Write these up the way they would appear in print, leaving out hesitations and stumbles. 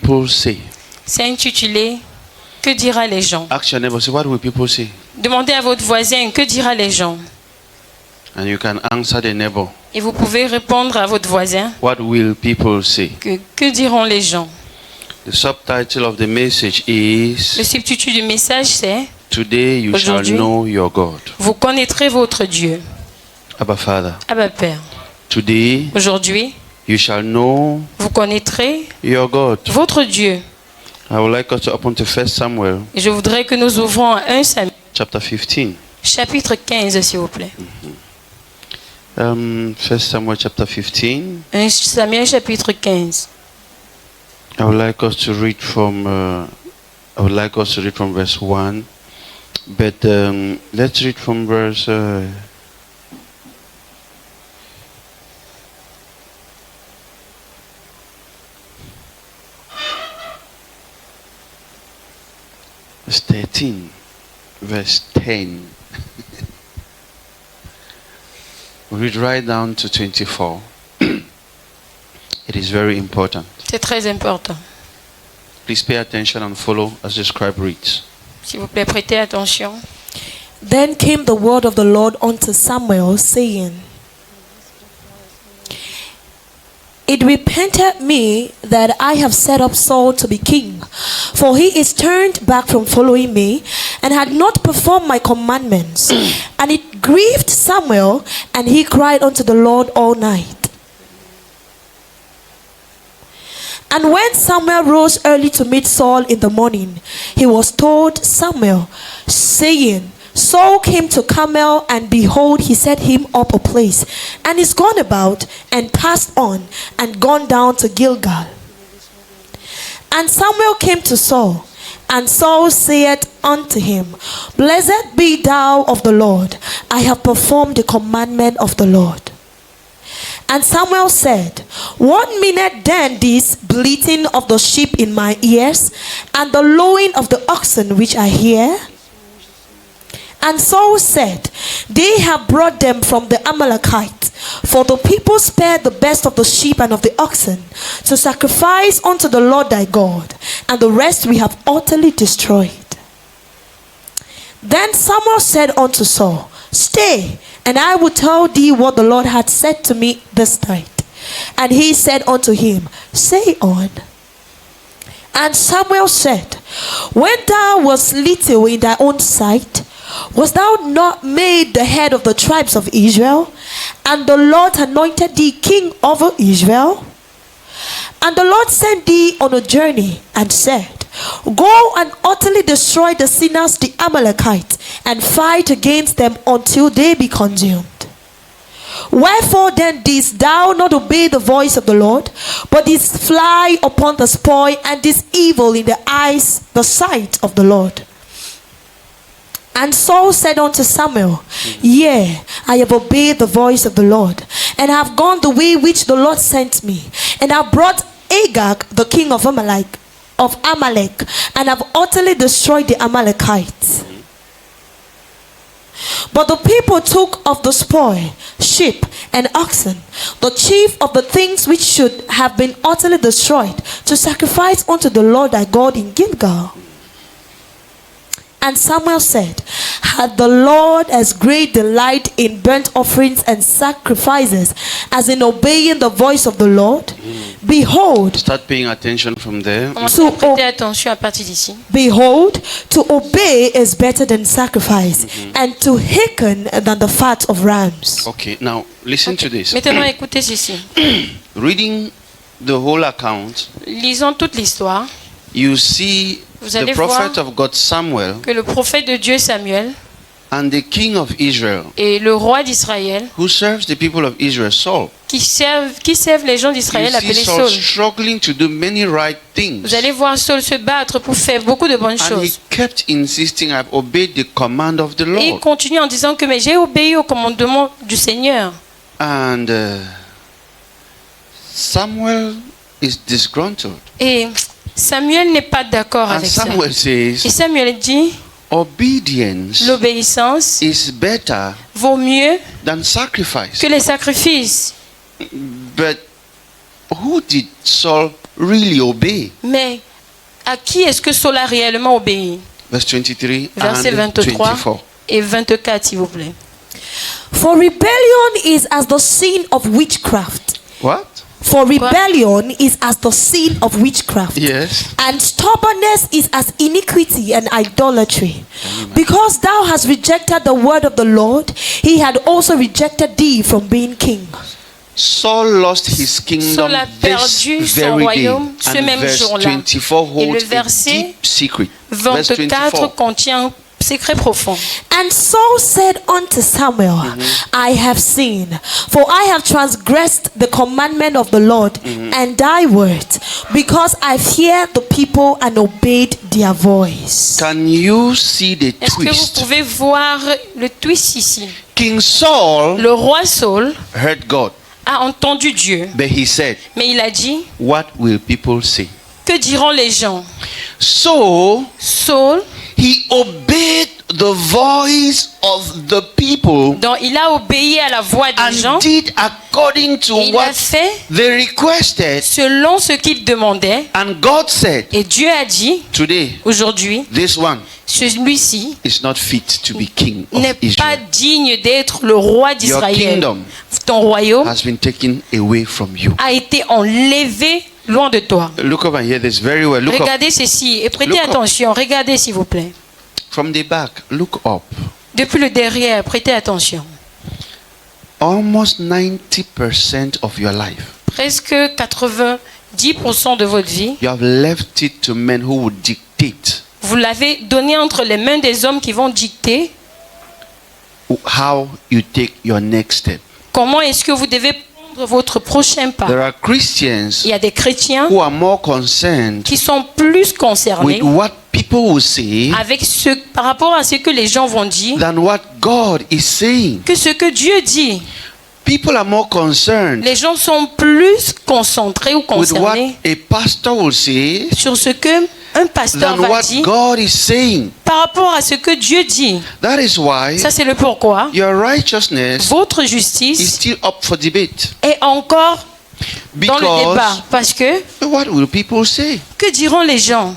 people say? C'est intitulé « Que dira les gens ?» Ask your neighbor, say, what will people say? Demandez à votre voisin « Que dira les gens ?» And you can answer the neighbor. Et vous pouvez répondre à votre voisin What will people say? « Que diront les gens ?» The subtitle of the message is Le subtitre du message c'est Today you shall Aujourd'hui, know your God. Vous connaîtrez votre Dieu. Abba Father. Abba Père. Today Aujourd'hui, you shall know vous connaîtrez your God. votre Dieu. I would like us to open to 1 Samuel Et je voudrais que nous ouvrons 1 Samuel, chapter 15. chapitre 15, s'il vous plaît. 1 Samuel chapter 15. 1 Samuel, chapitre 15. I would like us to read from verse 1, but let's read from verse 13, verse 10. We read right down to 24. It is very important. C'est très important. Please pay attention and follow as the scribe reads. S'il vous plaît, prêtez attention. Then came the word of the Lord unto Samuel, saying, It repented me that I have set up Saul to be king, for he is turned back from following me, and had not performed my commandments. And it grieved Samuel, and he cried unto the Lord all night. And when Samuel rose early to meet Saul in the morning, he was told Samuel, saying, Saul came to Carmel, and behold, he set him up a place, and is gone about, and passed on, and gone down to Gilgal. And Samuel came to Saul, and Saul said unto him, Blessed be thou of the Lord, I have performed the commandment of the Lord. And Samuel said, What meaneth then this bleating of the sheep in my ears, and the lowing of the oxen which I hear? And Saul said, They have brought them from the Amalekites, for the people spared the best of the sheep and of the oxen, to sacrifice unto the Lord thy God, and the rest we have utterly destroyed. Then Samuel said unto Saul, Stay, and I will tell thee what the Lord hath said to me this night. And he said unto him, Say on. And Samuel said, When thou wast little in thy own sight, wast thou not made the head of the tribes of Israel? And the Lord anointed thee king over Israel? And the Lord sent thee on a journey, and said, Go and utterly destroy the sinners, the Amalekites, and fight against them until they be consumed. Wherefore then didst thou not obey the voice of the Lord, but didst fly upon the spoil, and didst evil in the eyes, the sight of the Lord? And Saul said unto Samuel, Yea, I have obeyed the voice of the Lord, and have gone the way which the Lord sent me, and have brought Agag, the king of Amalek, and have utterly destroyed the Amalekites. But the people took of the spoil, sheep and oxen, the chief of the things which should have been utterly destroyed, to sacrifice unto the Lord thy God in Gilgal. And Samuel said, Had the Lord as great delight in burnt offerings and sacrifices as in obeying the voice of the Lord? Behold, Start paying attention from there. Commencez à prêter attention à partir d'ici. behold, to obey is better than sacrifice, and to hearken than the fat of rams. Okay, now listen to this. Maintenant, écoutez ceci. Reading the whole account, Lisons toute l'histoire. you see Vous the allez prophet voir of God Samuel que le prophète de Dieu Samuel and the king of Israel, et le roi d'Israël who serves the people of Israel, Saul. qui servent les gens You d'Israël see appelés Saul Saul. struggling to do many right things. Vous allez voir Saul se battre pour faire beaucoup de bonnes And he choses. kept insisting, I've obeyed the command of the Et il Lord. continue en disant que mais j'ai obéi au commandement du Seigneur. And Samuel is disgruntled. Et Samuel n'est pas d'accord And avec ça. Samuel Et says, Samuel dit, obedience l'obéissance is better vaut mieux than sacrifice. que les sacrifices. But who did Saul really obey? Mais à qui est-ce que Saul a réellement obéi? Verse 23 Verset and 23 24. et 24, s'il vous plaît. For rebellion is as the sin of witchcraft. What? For rebellion is as the sin of witchcraft. Yes. And stubbornness is as iniquity and idolatry. Because thou hast rejected the word of the Lord, he had also rejected thee from being king. Saul lost his kingdom Saul a this perdu son very day. royaume ce And même verse jour-là. 24 Et le holds a verset deep secret. Verse 24 24. contient un secret profond. And Saul said unto Samuel, I have sinned, for I have transgressed the commandment of the Lord and thy word, because I feared the people and obeyed their voice. Can you see the Est-ce que vous twist? pouvez voir le twist ici? King Saul Le roi Saul heard God, a entendu Dieu, but he said, mais il a dit, what will people say? que diront les gens? So Saul, he obeyed the voice of the people donc il a obéi à la voix des gens, and did according to et il a what fait they requested. selon ce qu'il demandait. And God said, Et Dieu a dit, today, aujourd'hui, this one celui-ci is not fit to be king of n'est pas Israel. digne d'être le roi Your d'Israël. kingdom Ton royaume has been taken away from you. a été enlevé loin de toi. Look up and hear this very well. Look up. Regardez ceci et prêtez Look up. attention. Regardez s'il vous plaît. From the back, look up. Depuis le derrière, prêtez attention. Almost 90% of your life, Presque 90% de votre vie, you have left it to men who would dictate vous l'avez donné entre les mains des hommes qui vont dicter how you take your next step. comment est-ce que vous devez prendre votre prochain pas. There are Christians Il y a des chrétiens who are more concerned qui sont plus concernés with what people will say avec par rapport à ce que les gens vont dire than what God is saying. que ce que Dieu dit. People are more concerned Les gens sont plus concentrés ou with what concernés a pastor will say sur ce que un pasteur than va what dire God is saying. par rapport à ce que Dieu dit. That is why Ça, c'est le pourquoi your righteousness votre is justice still up for debate. est encore dans le débat. Because Parce que, what will people say? que diront les gens?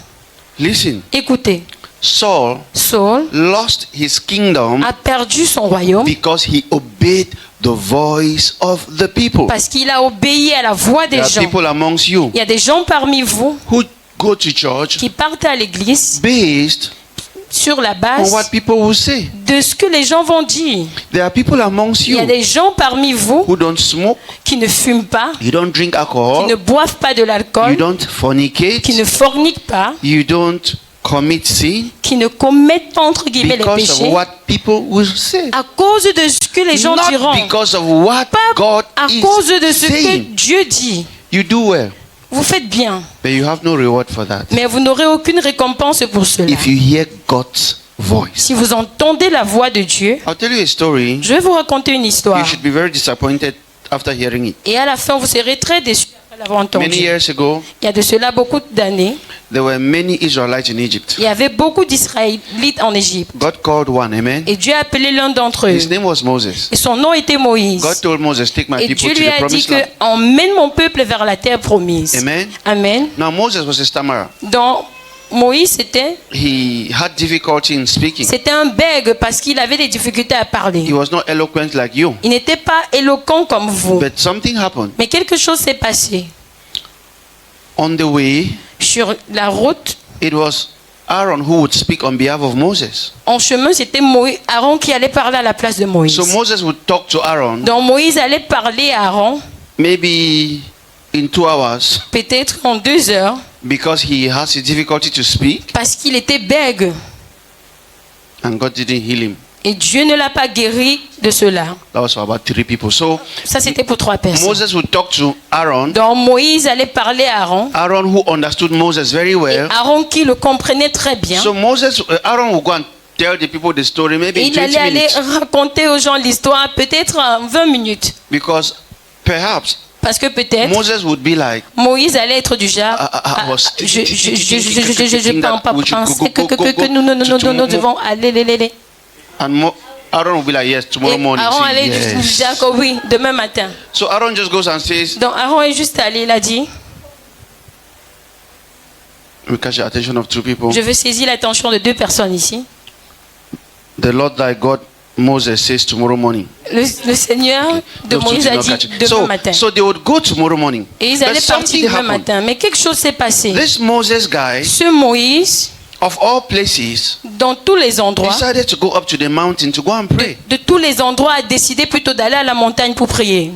Listen, Écoutez, Saul Saul lost his kingdom a perdu son royaume because he obeyed the voice of the people. parce qu'il a obéi à la voix des There are gens. people amongst you Il y a des gens parmi vous who go to church qui partent à l'église based sur la on base what people will say. de ce que les gens vont dire. There are people amongst Il y a you des gens parmi vous who don't smoke, qui ne fument pas, you don't drink qui alcohol, ne boivent pas de you l'alcool, don't fornicate, qui ne forniquent pas, you don't commit sin qui ne commettent pas entre guillemets les because of péchés what people will say. à cause de ce que les gens Not diront, because of what God à is cause de ce que saying. Dieu dit. You do well, Vous faites bien, but you have no reward for that. mais vous n'aurez aucune récompense pour cela. If you hear God's voice. Si vous entendez la voix de Dieu, I'll tell you a story. je vais vous raconter une You histoire. should be very disappointed after hearing it. Et à la fin, vous serez très déçus après l'avoir Many entendu. years ago, Il y a de cela beaucoup d'années, there were many Israelites in Egypt. il y avait beaucoup d'Israélites en Égypte. God called one, amen. Et Dieu a appelé l'un d'entre eux. His name was Moses. Et son nom était Moïse. God told Moses, take my Et people Dieu to lui the a dit promised land. que emmène mon peuple vers la terre promise. Amen. Amen. Now Moses was a stammerer. Donc Moïse He had difficulty in speaking. c'était un bègue parce qu'il avait des difficultés à parler. He was not eloquent like you. Il n'était pas éloquent comme vous. But something happened. Mais quelque chose s'est passé. On the way, Sur la route, it was Aaron who would speak on behalf of Moses. en chemin, c'était Aaron qui allait parler à la place de Moïse. So Moses would talk to Aaron Donc Moïse allait parler à Aaron, maybe in 2 hours peut-être en 2 heures, because he has a difficulty to speak parce qu'il était bègue. and God didn't heal him. Et Dieu ne l'a pas guéri de cela. That was for about 3 people. So Ça, c'était pour 3 personnes. Moses would talk to Aaron. Donc Moïse allait parler à Aaron. Aaron who understood Moses very Et well. Aaron qui le comprenait très bien. So Aaron would go and tell the people the story maybe Et in il allait 20 aller minutes. raconter aux gens l'histoire peut-être en 20 minutes. Because perhaps Parce que peut-être Moses would be like, Moïse allait être du genre, I was je pensais que nous devons aller. and Aaron would be like, yes, tomorrow Et morning. Aaron Say, allait yes. dire que oui, demain matin. So Aaron just goes and says, Donc Aaron est juste allé, il a dit, We catch the attention of two people. Je veux saisir l'attention de deux personnes ici. The Lord thy God, Moses says tomorrow morning. Le Seigneur de Those two Moïse did a not dit catch it. demain matin. So they would go tomorrow morning. Et ils But allaient partir something demain happened. matin. Mais quelque chose s'est passé. This Moses guy, Ce Moïse, of all places, dans tous les endroits, decided to go up to the mountain to go and pray. de tous les endroits, a décidé plutôt d'aller à la montagne pour prier.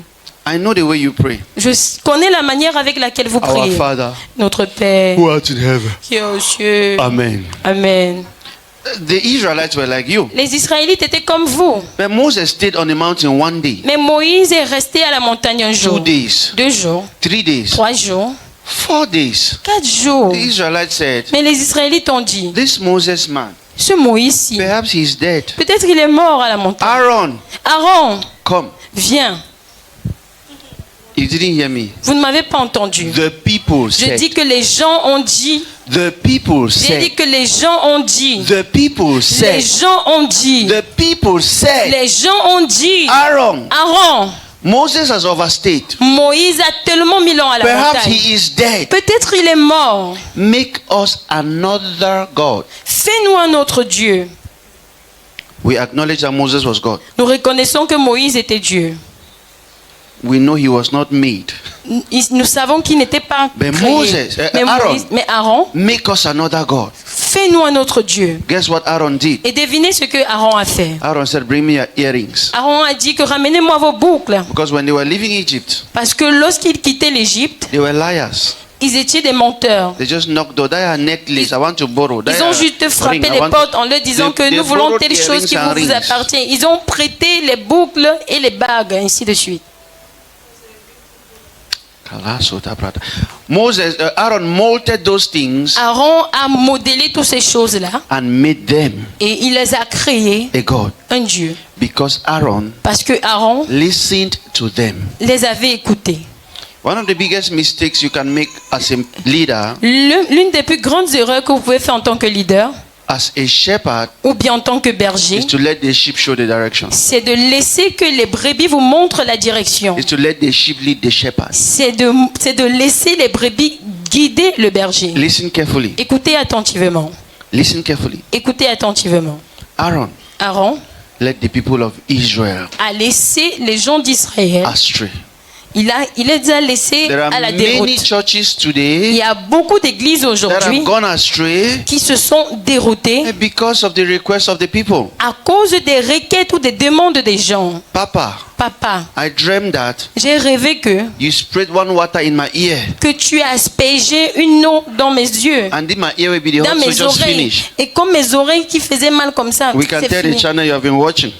I know the way you pray. Je connais la manière avec laquelle vous Our priez. Father, Notre Père, who art in heaven. qui est aux cieux. Amen. Amen. The Israelites were like you. Les Israélites étaient comme vous. But Moses stayed on the mountain one day, Mais Moïse est resté à la montagne un 2 jour, days, 2 jours, 3 days, 3 jours, 4 days. 4 jours. The Israelites said, Mais les Israélites ont dit, this Moses man, ce Moïse-ci, perhaps he's dead. peut-être il est mort à la montagne. Aaron, Aaron, come. viens. You didn't hear me. Vous ne m'avez pas entendu. The people Je said. dis que les gens ont dit. The people J'ai dit said. que les gens ont dit. The people Les said. gens ont dit. The people said. Les gens ont dit. Aaron, Aaron, Moses has overstayed. Moïse a tellement mis l'an à la Perhaps montagne. he is dead. Peut-être il est mort. Make us another God. Fais-nous un autre Dieu. We acknowledge that Moses was God. Nous reconnaissons que Moïse était Dieu. We know he was not made. Nous savons qu'il n'était pas Mais créé. Moses, Aaron. Mais Aaron, Make us another God. fais-nous un autre Dieu. Guess what Aaron did? Et devinez ce que Aaron a fait. Aaron said, bring me your earrings. Aaron a dit que ramenez-moi vos boucles. Because when they were leaving Egypt, Parce que lorsqu'ils quittaient l'Égypte, they were liars. ils étaient des menteurs. They just knocked door. That necklace, I want to borrow. Ils ont juste frappé les portes en leur disant que nous voulons telle chose qui vous appartient. Ils ont prêté les boucles et les bagues, ainsi de suite. Moses, Aaron molded those things Aaron a modélé toutes ces choses-là and made them et il les a créées a God. un Dieu. Because Aaron Parce que Aaron listened to them. les avait écoutés. One of the biggest mistakes you can make as a leader, L'une des plus grandes erreurs que vous pouvez faire en tant que leader as a shepherd, ou bien en tant que berger, is to let the sheep show the direction. c'est de laisser que les brebis vous montrent la direction. Is to let the sheep lead the shepherd. C'est de laisser les brebis guider le berger. Listen carefully. Écoutez attentivement. Listen carefully. Écoutez attentivement. Aaron Aaron led the people of Israel a laissé les gens d'Israël. astray. Il les a laissés There are à la many déroute. churches Il today y a beaucoup d'églises that aujourd'hui have gone astray qui se sont déroutées because of the requests of the people. à cause des requêtes ou des demandes des gens. Papa, Papa, I dreamed that j'ai rêvé you sprayed one water in my ear, que tu as aspergé une eau dans mes yeux, and then my ear will be the dans hot, so mes just oreilles. finish. Et comme mes oreilles qui faisaient mal comme ça, We can c'est tell the fini. channel you have been watching.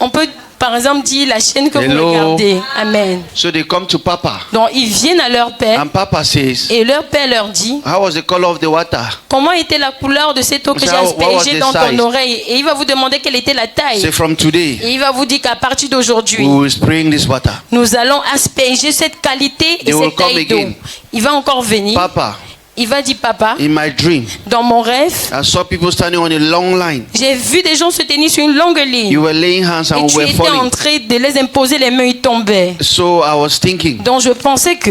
On peut par exemple dire la chaîne que Hello. vous regardez. Amen. So they come to Papa, Donc ils viennent à leur père and Papa says, et leur père leur dit how was the color of the water? comment était la couleur de cette eau que So j'ai what was aspergée the dans ton size? oreille. Et il va vous demander quelle était la taille. Say, from today, Et il va vous dire qu'à partir we d'aujourd'hui, will spring this water. nous allons asperger cette qualité et They will cette come taille d'eau. again. Il va encore venir. Papa, Il va dire, papa, in my dream, dans mon rêve, I saw people standing on a long line. j'ai vu des gens se tenir sur une longue ligne. You were laying hands Et and tu were étais en falling. train de les imposer les mains, ils tombaient. So I was thinking. Donc je pensais que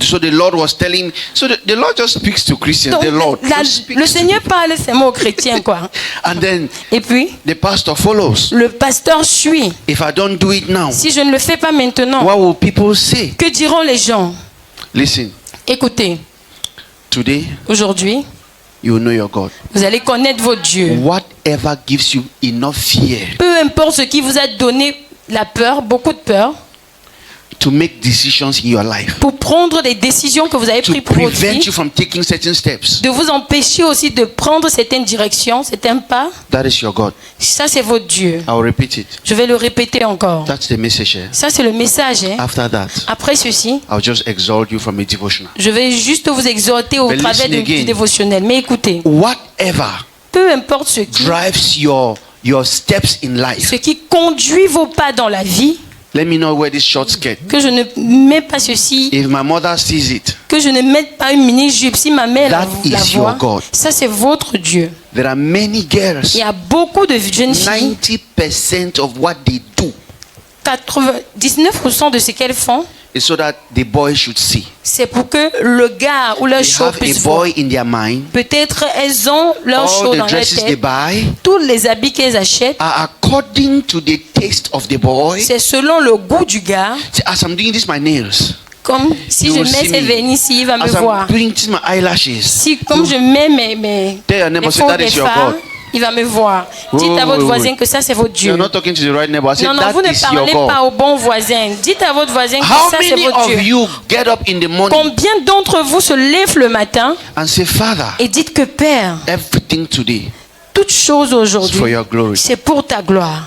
So the Lord was telling. So the Lord just speaks to Christians. donc, The Lord just speaks le to Seigneur parle ces mots aux chrétiens, quoi. And then Et puis, the pastor follows. le pasteur suit. If I don't do it now, Si je ne le fais pas maintenant, what will people say? que diront les gens? Listen, Écoutez, today aujourd'hui, you know your God. vous allez connaître votre Dieu. Whatever gives you enough fear Peu importe ce qui vous a donné la peur, beaucoup de peur, to make decisions in your life, pour prendre des décisions que vous avez to prises pour votre prevent vie, you from taking certain steps, de vous empêcher aussi de prendre certaines directions, certains pas. that is your God. Ça, c'est votre Dieu. I'll repeat it. Je vais le répéter encore. That's the message here. Ça, c'est le message. Hein. After that, Après ceci, I'll just exalt you from a devotional. je vais juste vous exhorter au But travers listen du again. dévotionnel. Mais écoutez, Whatever peu importe ce drives your steps in life. qui conduit vos pas dans la vie, Let me know where this short skirt. que je ne mets pas ceci, If my mother sees it, que je ne mette pas une mini-jupe. Si ma mère la That is voit, your God. ça c'est votre Dieu. there are many girls. Il y a beaucoup de jeunes filles, 90% of what they do 99% de ce qu'elles font, is so that the boy should see. c'est pour que le gars ou leur They show have a puisse voir. boy in their mind. Peut-être elles ont leur show All dans the leur dresses they tête. buy Tous les habits qu'elles achètent, are according to the taste of the boy. c'est selon le goût du gars. See, as I'm doing this, my nails. Comme si You je will mets see ces me. vernis ici, il va me As voir. I'm doing this, my eyelashes. Si comme je mets mes Tell your neighbor, say, faux that is your fards, God. il va me voir. Oui, Dites à oui, votre oui, voisin oui. que ça c'est votre Dieu. You're not talking to the right neighbor. I say, Non, that vous ne is your parlez God. pas au bon voisin. Dites à votre voisin que How ça c'est many votre of Dieu. you get up in the morning Combien d'entre vous se lèvent le matin and say, Father, et dites que Père, everything today toute chose is for aujourd'hui, your glory? c'est pour ta gloire.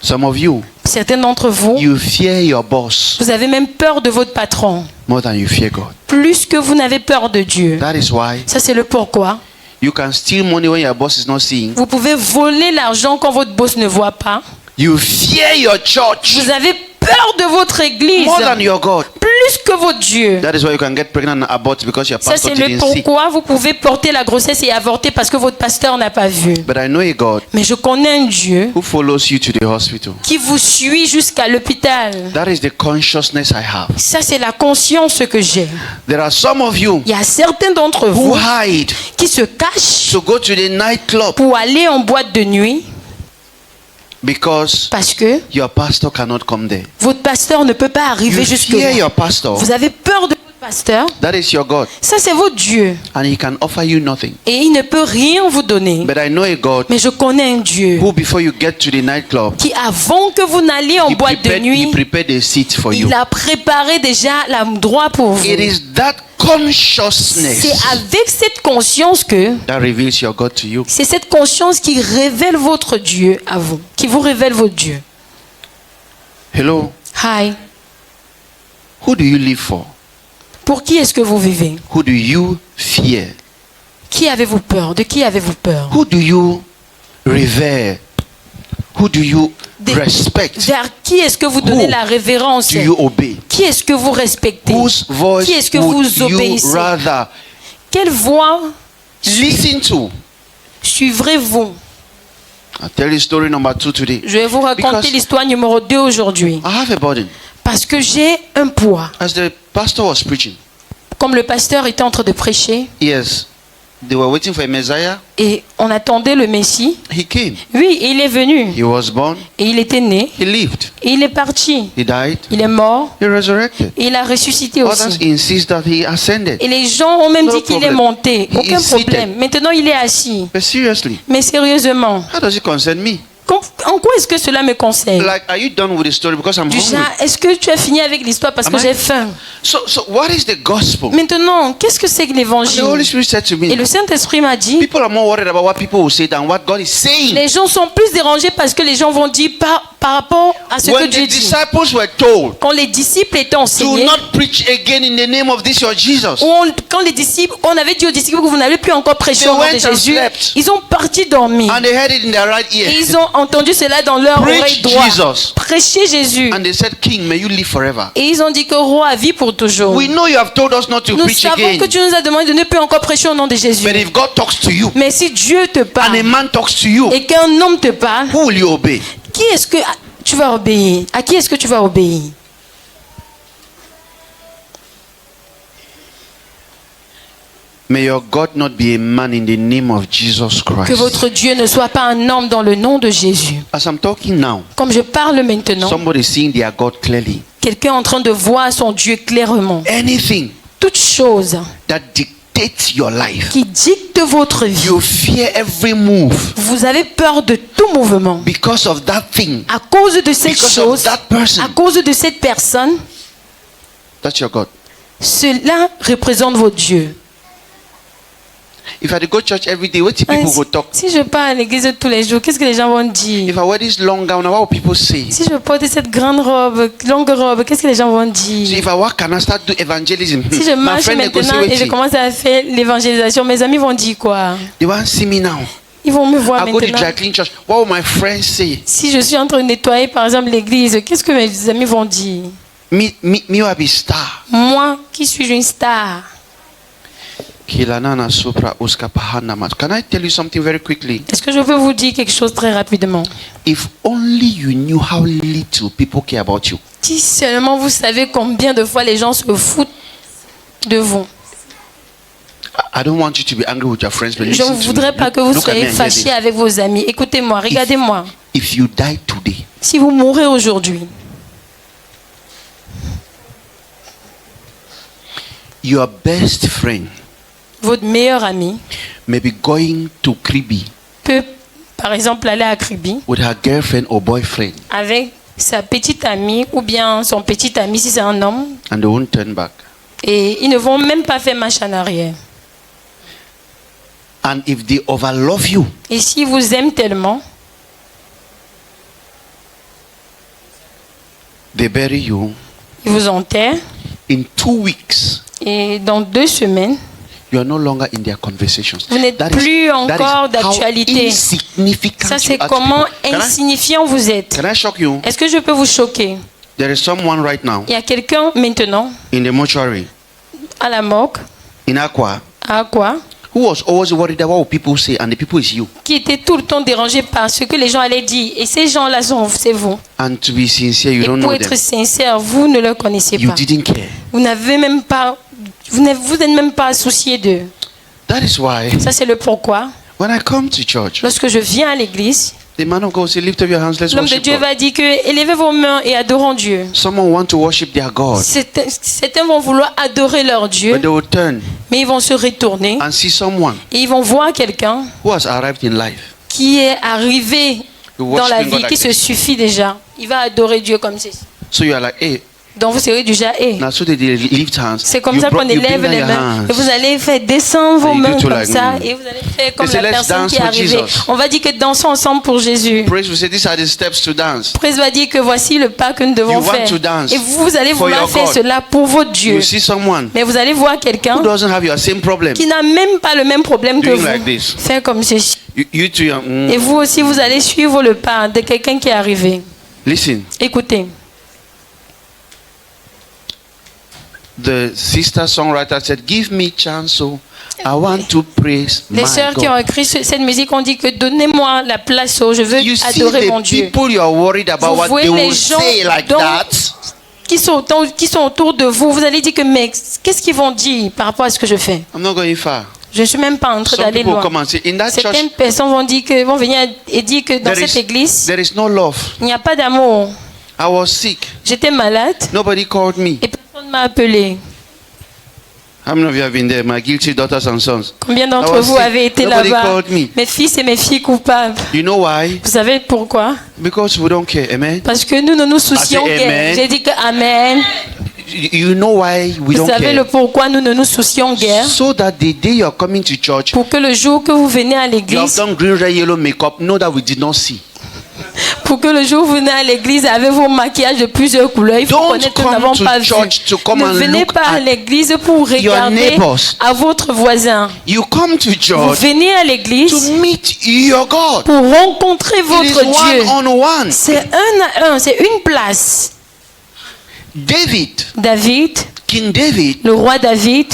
Some of you, Certains d'entre vous, you fear your boss vous avez même peur de votre patron, more than you fear God. plus que vous n'avez peur de Dieu. That is why Ça c'est le pourquoi. you can steal money when your boss is not seeing. Vous pouvez voler l'argent quand votre boss ne voit pas. You fear your church Vous avez peur de votre église, more than your God. plus que votre Dieu. That is why you can get pregnant and abort because your Ça pastor c'est le didn't see. pourquoi vous pouvez porter la grossesse et avorter parce que votre pasteur n'a pas vu. But I know a God Mais je connais un Dieu who follows you to the hospital. qui vous suit jusqu'à l'hôpital. That is the consciousness I have. Ça c'est la conscience que j'ai. There are some of you Il y a certains d'entre who vous hide qui se cachent to go to the nightclub pour aller en boîte de nuit because parce que your pastor cannot come there. votre pasteur ne peut pas arriver You jusque fear là. your pastor. Vous avez peur de votre pasteur. That is your God. Ça c'est votre Dieu. And he can offer you nothing. Et il ne peut rien vous donner. But I know a God Mais je connais un Dieu who, before you get to the nightclub, qui, avant que vous n'alliez en boîte de he nuit, prepared a seat for you. il a préparé déjà l'endroit pour vous. It is that consciousness C'est avec cette conscience que, that reveals your God to you. c'est cette conscience qui révèle votre Dieu à vous, qui vous révèle votre Dieu. Hello, Hi. who do you live for? Pour qui est-ce que vous vivez? Who do you fear? Qui avez-vous peur? De qui avez-vous peur? Who do you revere? Who do you respect? Vers qui est-ce que vous donnez Who la révérence? do you obey? Qui est-ce que vous respectez? Whose voice Qui est-ce que would vous you obéissez? rather Quelle voix listen to? suivrez-vous? I'll tell you story number 2 today. Je vais vous raconter Because l'histoire numéro 2 aujourd'hui. I have a burden. Parce que j'ai un poids. As the pastor was preaching, Comme le pasteur était en train de prêcher yes, they were waiting for a Messiah. et on attendait le Messie. He came. Oui, il est venu He was born. et il était né He lived. et il est parti. He died. Il est mort He resurrected. et il a ressuscité Others aussi. insist that he ascended. Et les gens ont même No dit qu'il est problem. monté. He Aucun is seated. problème. Maintenant, il est assis. But seriously, Mais sérieusement, how does it concern me? en quoi est-ce que cela me concerne? Like, are you done with the story? Because I'm Du hungry. genre, est-ce que tu as fini avec l'histoire parce que Am I? j'ai faim? So what is the gospel? Maintenant, qu'est-ce que c'est que And the l'évangile? Holy Spirit said to Et me, le Saint-Esprit m'a dit, people are more worried about what people will say than what God is saying. les gens sont plus dérangés parce que les gens vont dire par rapport à ce que When Dieu the dit. disciples were told, Quand les disciples étaient do enseignés, not preach again in the name of this your Jesus. quand les disciples, on avait dit aux disciples que vous n'allez plus encore prêcher They au nom de went and Jésus, slept. ils ont parti dormir. And they heard it in their right ear. Et ils ont entendu cela dans leur Preach oreille droite. Jesus. Prêcher Jésus. And they said, King, may you live forever. Et ils ont dit que roi vit pour toujours. We know you have told us not to Nous preach savons again. que tu nous as demandé de ne plus encore prêcher au nom de Jésus. But if God talks to you Mais si Dieu te and a parle man talks to you, et qu'un homme te parle, who will you obey? qui est-ce que tu vas obéir? À qui est-ce que tu vas obéir? May your God not be a man in the name of Jesus Que Christ. votre Dieu ne soit pas un homme dans le nom de Jésus. As I'm talking now, Comme je parle maintenant, somebody is seeing their God clearly. quelqu'un est en train de voir son Dieu clairement. Anything Toute chose that dictates your life, qui dicte votre vie, you fear every move vous avez peur de tout mouvement. because of that thing. À cause de cette Because of chose, that person. à cause de cette personne, That's your God. cela représente votre Dieu. If I had to go to church every day, what do people go talk? Si je pars à l'église tous les jours, qu'est-ce que les gens vont dire? If I wear this long gown, what will people say? Si je porte cette grande robe, longue robe, qu'est-ce que les gens vont So dire? if I walk and I start do evangelism, Si je my marche friend they go say, maintenant et je "Wetin? commence à faire l'évangélisation, mes amis vont dire quoi? They won't see me now. Ils vont me voir I go to maintenant. dry clean church. What will my friends say? Si je suis en train de nettoyer par exemple l'église, qu'est-ce que mes amis vont dire? Me will be star. Moi, qui suis une star? Kilanana supra uska pahanamat. Can I tell you something very quickly? Est-ce que je peux vous dire quelque chose très rapidement? If only you knew how little people care about you. Si seulement vous savez combien de fois les gens se foutent de vous. I don't want you to be angry with your friends, but Je listen ne to me. voudrais pas que vous Look at me soyez and hear fâchés this. avec vos amis. Écoutez-moi, regardez-moi. If you die today, Si vous mourrez aujourd'hui, your best friend votre meilleur ami may be going to Kribi peut, par exemple, aller à Kribi with her girlfriend or boyfriend, avec sa petite amie ou bien son petit ami si c'est un homme, and they won't turn back. et ils ne vont même pas faire marche en arrière. And if they overlove you, Et s'ils vous aiment tellement, they bury you. ils vous enterrent, In 2 weeks, et dans 2 semaines, you are no longer in their conversations. vous n'êtes plus encore d'actualité. Ça, c'est comment insignifiant vous êtes. Can I shock you? Est-ce que je peux vous choquer? There is someone right now Il y a quelqu'un maintenant in the mortuary à la morgue, in Aqua à quoi, who was always worried about what people say, and the people is you. qui était tout le temps dérangé par ce que les gens allaient dire. Et ces gens-là, c'est vous. And to be sincere, you Et don't pour know être them. sincère, vous ne le connaissez You pas. didn't care. Vous n'avez même pas, vous n'êtes même pas soucié d'eux. That is why Ça, c'est le pourquoi. when I come to church, Lorsque je viens à l'église, the man of God say, lift up your hands, let's l'homme de worship Dieu God. va dire que élevez vos mains et adorons Dieu. Someone want to worship their God, Certains vont vouloir adorer leur Dieu, but they will turn mais ils vont se retourner and see someone et ils vont voir quelqu'un who has arrived in life. qui est arrivé You dans la worshiping God vie, like qui se this. suffit déjà. Il va adorer Dieu comme ceci. So you are like, hey, Donc vous serez déjà, now so they lift hands. c'est comme You ça qu'on you élève bring les down your mains. hands. Et vous allez faire descendre vos And you do mains to comme like, ça. Et vous allez faire comme They say, la let's personne dance qui est for arrivée. Jesus. On va dire que dansons ensemble pour Jésus. Praise will say, these are the steps to dance. Praise va dire que voici le pas que nous devons You want faire. to dance Et vous allez for vouloir your faire God. cela pour votre Dieu. You see someone Mais vous allez voir quelqu'un who doesn't have your same problem. qui n'a même pas le même problème que Doing vous. like this. Faire comme ceci. You too. Et vous aussi, vous allez suivre le pas de quelqu'un qui est arrivé. Listen, Écoutez, the sister songwriter said, give me chance so I want to praise my les sœurs qui ont God. écrit cette musique ont dit que donnez-moi la place où je veux You see adorer mon the Dieu. people you are worried about Vous what voyez they les will gens say like dont- that. Qui sont autour de vous, vous allez dire que mais qu'est-ce qu'ils vont dire par rapport à ce que je fais? I'm not going far. Je ne suis même pas en train Some d'aller people loin. come and say, in that Certaines church, personnes vont venir et dire que dans cette église, there is no love. il n'y a pas d'amour. I was sick. J'étais malade Nobody called me. et personne ne m'a appelé. How many of you have been there? My guilty daughters and sons. Combien I d'entre was vous sick. avez été Nobody là-bas? called me. Mes fils et mes filles coupables. You know why? Vous savez pourquoi? Because we don't care. Amen. Parce que nous ne nous soucions I say guère. amen. J'ai dit que Amen. You know why we Vous don't savez le care? pourquoi nous ne nous soucions guère? So that the day you're coming to church, Pour que le jour que vous venez à you have l'église, done green, red, yellow makeup. Know that we did not see. pour que le jour où vous venez à l'église avec vos maquillages de plusieurs couleurs, il faut Don't connaître que nous come n'avons to pas vu. church to come Ne and venez look pas à at l'église pour your regarder neighbors. à votre voisin. You come to Vous church venez à to l'église meet your God. pour rencontrer It is votre Dieu. one on one. C'est un à un, c'est une place. David, David, King David, le roi David,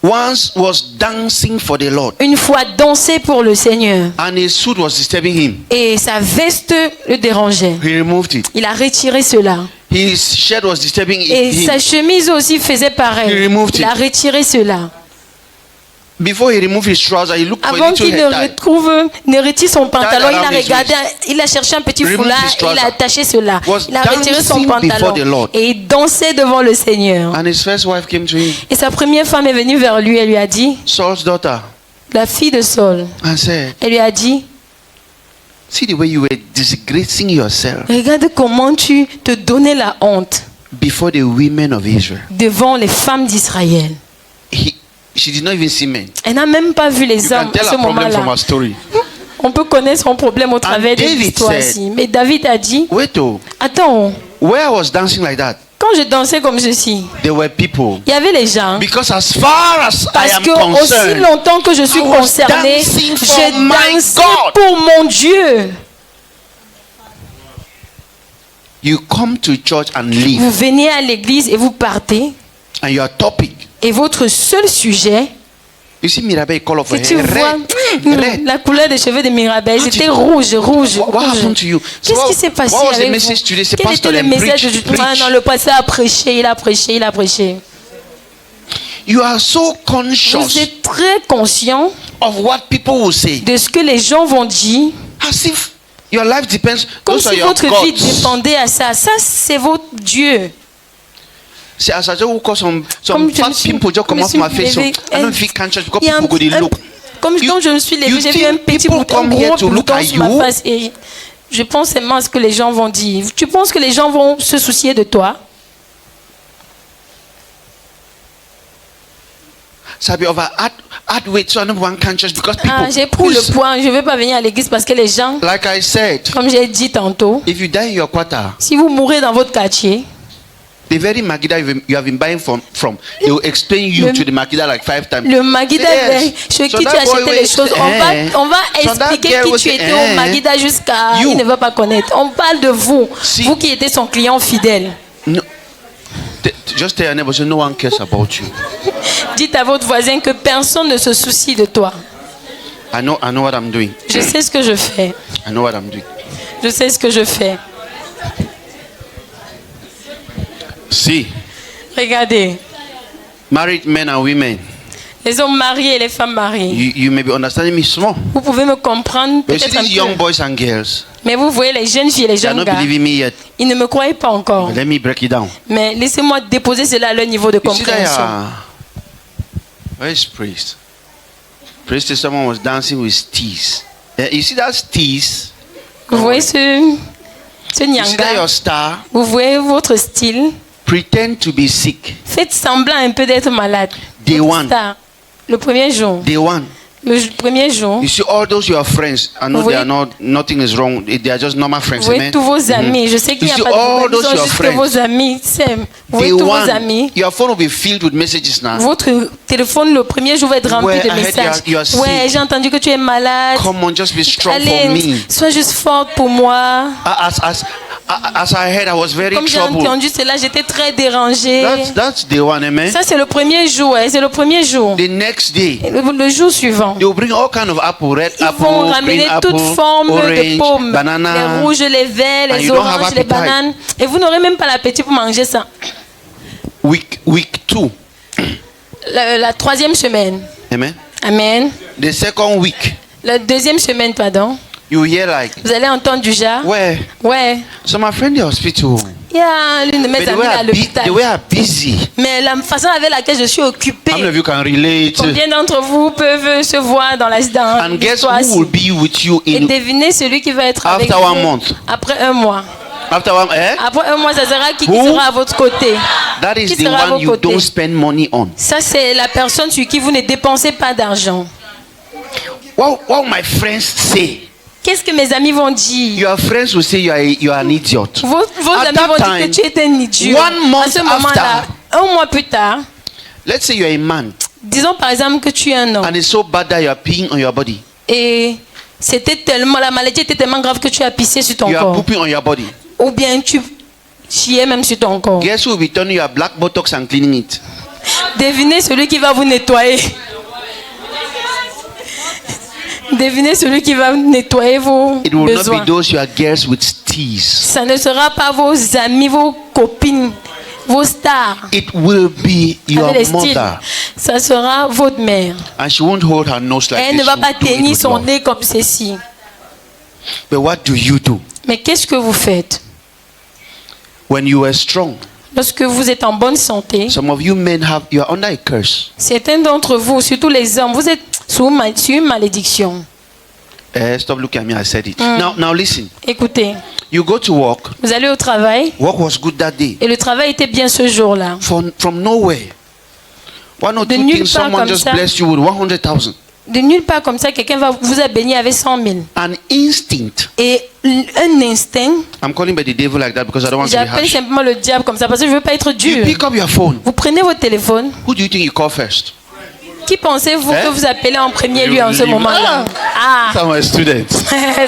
once was dancing for the Lord, une fois dansait pour le Seigneur. and his suit was disturbing him. Et sa veste le dérangeait. He removed it. Il a retiré cela. His shirt was disturbing Et him. sa chemise aussi faisait He pareil. removed Il it. a retiré cela. Before he removed his trouser, he looked for a Avant little qu'il head ne tie. retire son pantalon, il a around his regardé, il a cherché un petit Remove foulard his et il a trouser. attaché cela. Was Il a retiré son dancing before the Lord. pantalon et il dansait devant le Seigneur. And his first wife came to him, Et sa première femme est venue vers lui et lui a dit, Saul's daughter, la fille de Saul, and said, elle lui a dit, see the way you were disgracing yourself regarde comment tu te donnais la honte before the women of Israel. devant les femmes d'Israël. She did not even see men. Elle n'a même pas vu You les can hommes à tell ce her problem from moment-là. her story. On peut connaître son problème au travers de David l'histoire said- ici. Mais David a dit, Wait, oh, attends, where I was dancing like that, quand je dansais comme ceci, there were people. il y avait les gens. Because as far as I Parce am que aussi concerned, longtemps que je suis I was concernée, dancing for je my dansais God. pour mon Dieu. you come to church and leave, Vous venez à l'église et vous partez. and your topic Et votre seul sujet You see Mirabel color for Et tu hair vois red. la couleur des cheveux de Mirabel, c'était rouge. What happened to you? So Qu'est-ce qui s'est passé what was the avec message vous? today? Say, Quel Pastor, était le then message preach, de preach. Non, le pasteur a prêché, il a prêché. You are so Vous conscious êtes très conscient of what people will say, de ce que les gens vont dire, as if your life depends. comme Those are si your votre vie gods. dépendait à ça. Ça, c'est votre Dieu. See, as I just woke up, some Comme je fat me suis- pimple just come me off suis my face. So levée, I don't feel conscious because Il y a people go they look. comme You- quand je me suis you levée, j'ai vu un think petit people bouton, come here gros to look bouton at sur ma you? face et je pense seulement à ce que les gens vont dire. Tu penses que les gens vont se soucier de toi? Sabi of add weight, so I don't want conscious because people. Ah, j'ai pris le poids, je ne vais pas venir à l'église parce que les gens, Like I said, comme j'ai dit tantôt, if you die in your quarter, si vous mourrez dans votre quartier, the very Magida you have been buying from, they will explain you Le- to the Magida like 5 times. le Magida Yes. chez So qui tu that boy achetais les will choses, say, on va So that expliquer girl qui will tu say, étais au Magida jusqu'à... You. Il ne va pas connaître. On parle de vous, Si. vous qui étiez son client fidèle. No, just tell your neighbor, so no one cares about you. Dites à votre voisin que personne ne se soucie de toi. I know what I'm doing. Je sais ce que je fais. I know what I'm doing. Je sais ce que je fais. See, Regardez, married men and women, les hommes mariés et les femmes mariées. you may be understanding me small. Vous pouvez me comprendre But you see peut-être un these young peu. boys and girls, Mais vous voyez les jeunes filles et les they are jeunes not gars, believing me yet. ils ne me croyaient pas encore. But let me break it down. Mais laissez-moi déposer cela à leur niveau de You see that? compréhension. Where is priest? Priest, someone was dancing with teas. You see that teas? Vous voyez ce You see that nyanga, your star? vous voyez votre style. Pretend to be sick. Faites semblant un peu d'être malade. Day Votre one. star, le premier jour. Day one. Le premier jour. You see all those your friends. I know Vous they are voyez- not. Nothing is wrong. They are just normal friends. Vous voyez Amen. tous vos amis. Je sais qu'il n'y a You pas see de all problème. Ils those sont your juste que friends. vos amis s'aiment. Vous Day voyez tous vos one. amis. Your phone will be filled with messages now. Votre téléphone, le premier jour, va être rempli Ouais, de I heard messages. you are sick. Ouais, j'ai entendu que tu es malade. Come on, just be strong for Allez, me. sois juste forte pour moi. As I heard, I was very Comme j'ai troubled. entendu cela, j'étais très dérangée. That's day one, amen. Ça, c'est le premier jour. C'est le premier jour. The next day, Et le jour suivant, they will bring all kind of apple, red ils apple, vont green ramener apple, toute forme de orange, pommes. banana. Les rouges, les verts, And les you don't have oranges, les appetite. bananes. Et vous n'aurez même pas l'appétit pour manger ça. Week 2, La troisième semaine. amen. Amen. The second week, La deuxième semaine, pardon. you hear like, Vous allez entendre du genre. where? Ouais. So my friend in the hospital, Il y a l'une de mes but amies à l'hôpital. they were busy. Mais la façon avec laquelle je suis occupée. How many of you can relate? Combien d'entre vous peuvent se voir dans And guess l'histoire who will be with you et in devinez celui qui va être avec after vous 1 month? après un mois. After one, eh? Après un mois, ça sera qui Who? sera à votre côté. That is Qui the sera à one vos you côtés? don't spend money on. Ça, c'est la personne sur qui vous ne dépensez pas d'argent. What my friends say? Qu'est-ce que mes amis vont dire? Your friends will say you are an idiot. Vos At amis that vont dire time, que tu es un idiot. one month À ce moment-là, un mois plus tard, Let's say you're a man disons par exemple que tu es un homme and it's so bad that you are peeing on your body. et la maladie était tellement grave que tu as pissé sur ton You are corps. pooping on your body. Ou bien tu chiais même sur ton corps. Guess who will be turning your black botox and cleaning it? Devinez celui qui va vous nettoyer. Devinez celui qui va nettoyer vos It will not besoins. be those your girls with teas. Ça ne sera pas vos amis, vos copines, vos stars. It will be your Avec les styles. mother. Ça sera votre mère. And she won't hold her nose like Elle this. ne va She pas will do it tenir with son love. nez comme ceci. But what do you do? Mais qu'est-ce que vous faites? When you are strong, Lorsque vous êtes en bonne santé, some of you men you are under a curse. certains d'entre vous, surtout les hommes, vous êtes sur une malédiction. Stop looking at me, I said it. Now listen. Écoutez, You go to work. vous allez au travail Work was good that day. et le travail était bien ce jour-là. From nowhere. One or De two nulle things, part someone comme just ça. blessed you with 100,000. De nulle part comme ça, quelqu'un vous a béni avec 100 000. An instinct. Et un instinct, I'm calling by the devil like that because I don't want to be j'appelle harsh. simplement le diable comme ça parce que je ne veux pas être You dur. pick up your phone. Vous prenez votre téléphone. Who do you think you call first? Qui pensez-vous Hein? que vous appelez en premier lieu You en ce leave- moment-là? Ah, Some are students.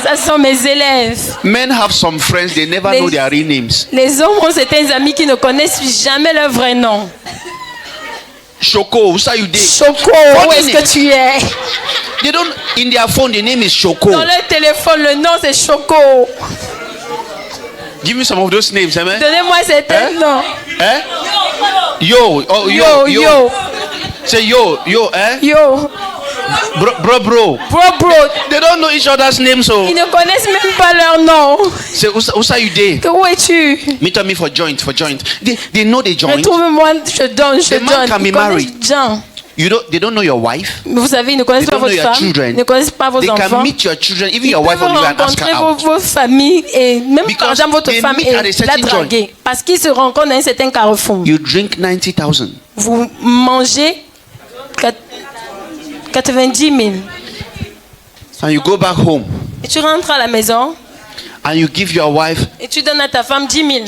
ça sont mes élèves. Men have some friends, they never Les- know their real names. Les hommes ont certains amis qui ne connaissent jamais leur vrai nom. Shoko, who's you there? Choco, où est-ce que tu es? They don't, in their phone, the name is Shoko. Dans leur téléphone, le nom c'est Choco. Give me some of those names, amen. Donnez-moi certains noms. Eh? Yo, oh, yo. Say yo, eh? Yo. Bro. They don't know each other's names, so. Ils ne connaissent même pas leur nom. Say, who's you there? Où es-tu? Meet me for joint. They know they joint. Trouve-moi, je donne. The man can be married. Jean. They don't know your wife. Vous savez, ils ne connaissent pas votre femme. Ils ne connaissent pas vos enfants. They can meet your children, even ils your wife, or you and ask her out. vos familles et même par exemple votre femme et la draguer. Joint. Parce qu'ils se rencontrent dans un certain carrefour. You drink 90,000. Vous mangez 90 000. And you go back home. Et tu rentres à la maison. And you give your wife. Et tu donnes à ta femme 10 000.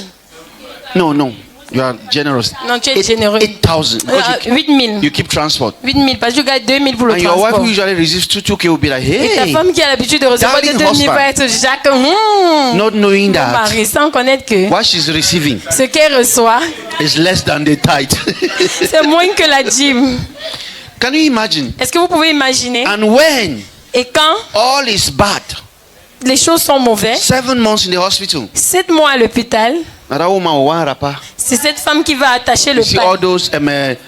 No. You are generous. Non, tu es généreux. 8,000. 8 000. You keep transport. 8 000 parce que tu gagnes 2 000 pour le and transport. your wife who usually receives 2K will be like, hey. Et ta femme qui a l'habitude de recevoir 2 000 va être Jacques. Not knowing that. Mari, sans connaître que what she's receiving. Ce qu'elle reçoit. Is less than the tithe. C'est moins que la dîme. Can you imagine? Est-ce que vous pouvez imaginer? And when et quand all is bad, les choses sont mauvaises, 7 months in the hospital, 7 mois à l'hôpital, c'est cette femme qui va attacher le pain.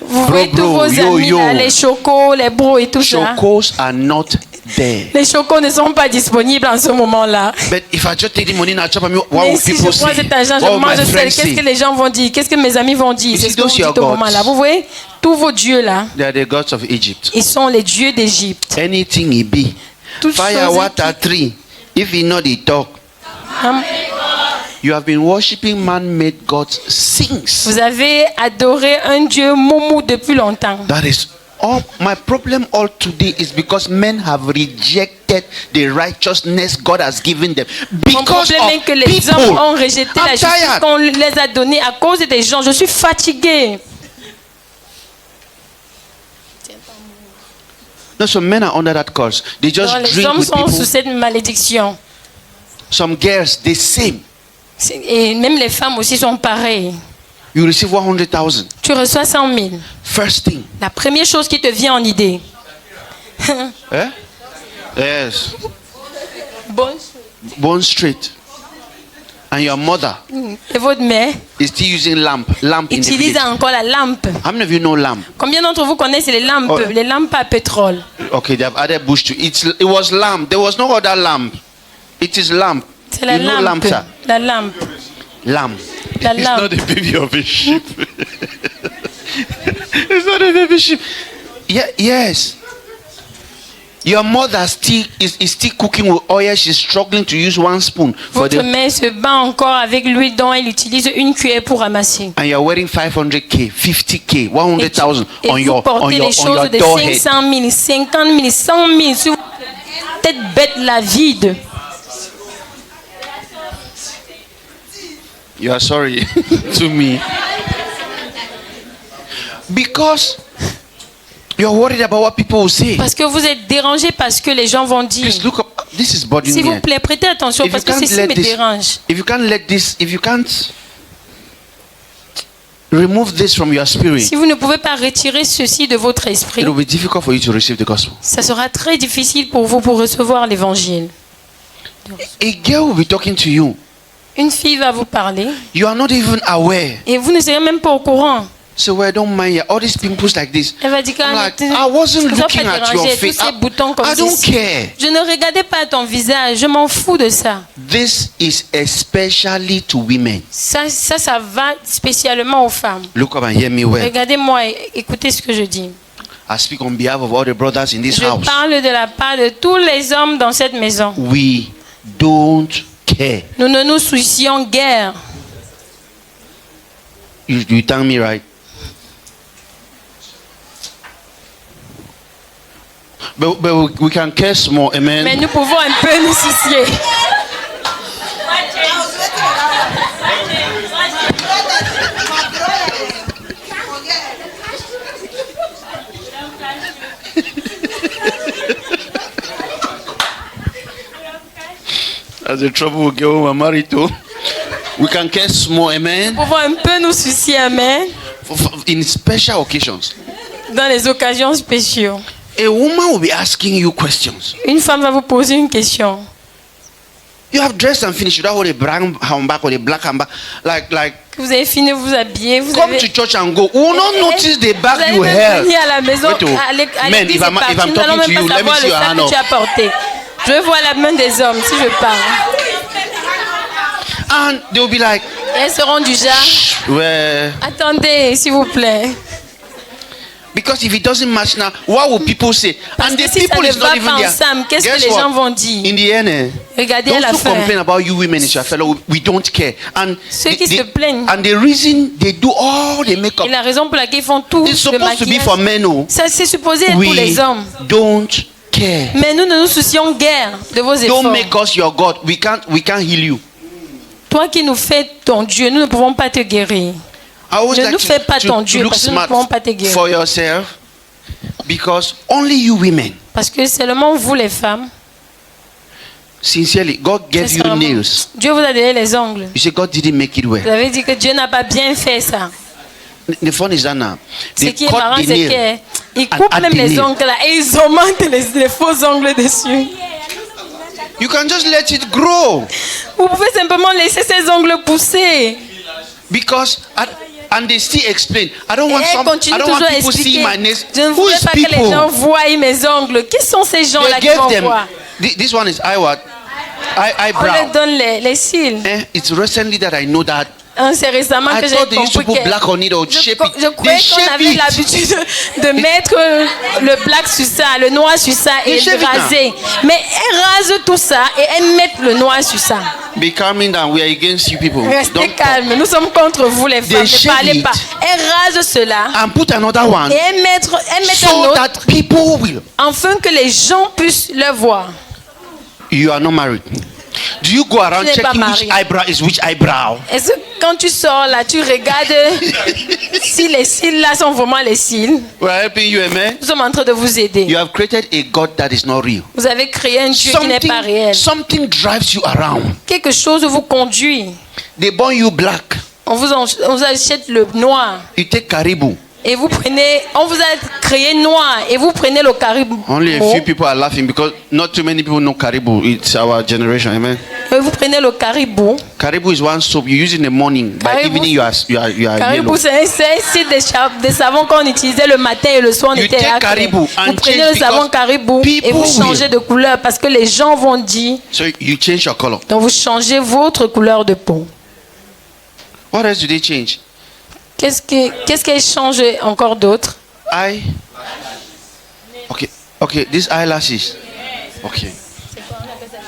Vous voyez tous vos amis là, les chocos, les bros et tout ça. Chocos are not there. Les chocos ne sont pas disponibles en ce moment-là. But if I just take the money now, mais si je prends cet argent, je mange seul. Qu'est-ce que les gens vont dire? Qu'est-ce que mes amis vont dire? C'est ce que vous dites au moment-là. Vous voyez tous vos dieux là. They are the gods of Egypt. Ils sont les dieux d'Égypte. Anything he be. Fire, water, tree. If he not he talk. You have been worshiping man-made gods since. Vous avez adoré un dieu moumou depuis longtemps. That is all. My problem all today is because men have rejected the righteousness God has given them. Mon problème est que les hommes ont rejeté la justice qu'on les a donnée à cause des gens. Je suis fatigué. No, some men are under that curse. They just les drink hommes with sont people. Sous cette malédiction. Some girls, the same. Et même les femmes aussi sont pareilles. You receive 100,000. Tu reçois 100 000. First thing. La première chose qui te vient en idée. Eh? Yes. Bone Street. And your mother. Et votre mère. Is still using lamp utilise encore la lampe. How many of you know lamp? Combien d'entre vous connaissent les lampes, les lampes à pétrole? Okay, they have added bush to it. It was lamp. There was no other lamp. It is lamp. C'est la lampe. La lampe. Lamp. La It's lampe. not a baby of a sheep. It's not a baby sheep. Yeah, yes. Your mother is still cooking with oil. She's struggling to use 1 spoon. Votre mère se bat encore avec l'huile dont elle utilise une cuillère pour ramasser. And you're wearing 500K, 50K, 100,000 on your les choses de 500 000, 50 000, 100 000 sur votre tête bête la vide. You are sorry to me. Because you're worried about what people will say. Parce que vous êtes dérangé parce que les gens vont dire. Please look up. This is bothering me. S'il vous plaît, prêtez attention parce que ceci me dérange. If you can't remove this from your spirit, si vous ne pouvez pas retirer ceci de votre esprit, it will be difficult for you to receive the gospel. Ça sera très difficile pour vous pour recevoir l'évangile. A girl will be talking to you. Une fille va vous parler. You are not even aware. Et vous ne serez même pas au courant. So I don't mind all these pimples like this. Elle va dire like, I wasn't looking at your face. I don't care. Je ne regardais pas ton visage. Je m'en fous de ça. This is especially to women. Ça va spécialement aux femmes. Look up and hear me well. Regardez-moi et écoutez ce que je dis. I speak on behalf of all the brothers in this house. Je parle de la part de tous les hommes dans cette maison. We don't care. Nous ne nous soucions guère. You tell me right. But we can curse more, amen. Mais nous pouvons un peu nous soucier. That's the trouble we get when we're married to. We can curse more, amen. Nous pouvons un peu nous soucier, amen. In special occasions. Dans les occasions spéciales. A woman will be asking you questions. Une femme va vous poser une question. You have dressed and finished. You don't hold a brown handbag or a black handbag. Like. Vous avez fini, vous habillez. Vous come to church and go. We will not notice the bag you held. Vous allez à la maison. Men, if I'm talking to you, let me see your hand up. Je veux voir la main des hommes si je parle. And they will be like. Elles seront du genre. Ouais. Attendez, s'il vous plaît. Because if it doesn't match now, what will people say? Parce and que the si people ça is ne not va even pas there. ensemble, qu'est-ce que Guess les what? gens vont dire? In the end, regardez à la those who fin. complain about you women is your fellow. We don't care. And ceux qui se plaignent. And the reason they do all the makeup. Et la raison pour laquelle ils font tout it's le supposed to be maquillage. for men. Oh. Ça c'est supposé être pour les hommes. Don't care. Mais nous ne nous soucions guère de vos efforts. Don't make us your God. We can't heal you. Toi qui nous fais ton Dieu, nous ne pouvons pas te guérir. Ne nous fais pas ton Dieu parce que nous ne pouvons pas te guérir. For yourself, because only you women. Parce que seulement vous les femmes. Sincerely, God gave you nails. Dieu vous a donné les ongles. You say God didn't make it well. Vous avez dit que Dieu n'a pas bien fait ça. The fun is that now. Ce qui est marrant, c'est qu'ils coupent même les ongles là et ils augmentent les faux ongles dessus. You can just let it grow. Vous pouvez simplement laisser ces ongles pousser. Because and they still explain. I don't want people see my nails. Je ne voudrais pas que les gens voient mes ongles. Qui sont ces gens-là qui vont voir? This one is eyebrow. On leur donne les cils. It's recently that I know that. C'est récemment que j'ai compris que je croyais qu'on avait l'habitude de mettre le black sur ça, le noir sur ça et le raser. Mais elles rasent tout ça et elles mettent le noir sur ça. Be calming down. We are against you people. Restez calme. Nous sommes contre vous les femmes. Ne parlez pas. Elles rasent cela. And put another one. Et elles mettent un so autre. That people will. Afin que les gens puissent le voir. You are not married. Do you go around checking which eyebrow is which eyebrow? Est-ce que quand tu sors là, tu regardes si les cils là sont vraiment les cils? We're helping you, amen. Nous sommes en train de vous aider. You have created a God that is not real. Vous avez créé un Dieu qui n'est pas réel. Something drives you around. Quelque chose vous conduit. They born you black. On vous achète le noir. You take caribou. Et vous prenez, on vous a créé noir et vous prenez le caribou. Only a few people are laughing because not too many people know caribou. It's our generation, amen. Et vous prenez le caribou. Caribou is one soap you use in the morning. By evening you are caribou, c'est des savons qu'on utilisait le matin et le soir on était là. Vous prenez le savon caribou et vous changez de couleur parce que les gens vont dire. So you change your color. Donc vous changez votre couleur de peau. What else do they change? Qu'est-ce qu'elle change encore d'autre? Okay, these eyelashes. Okay.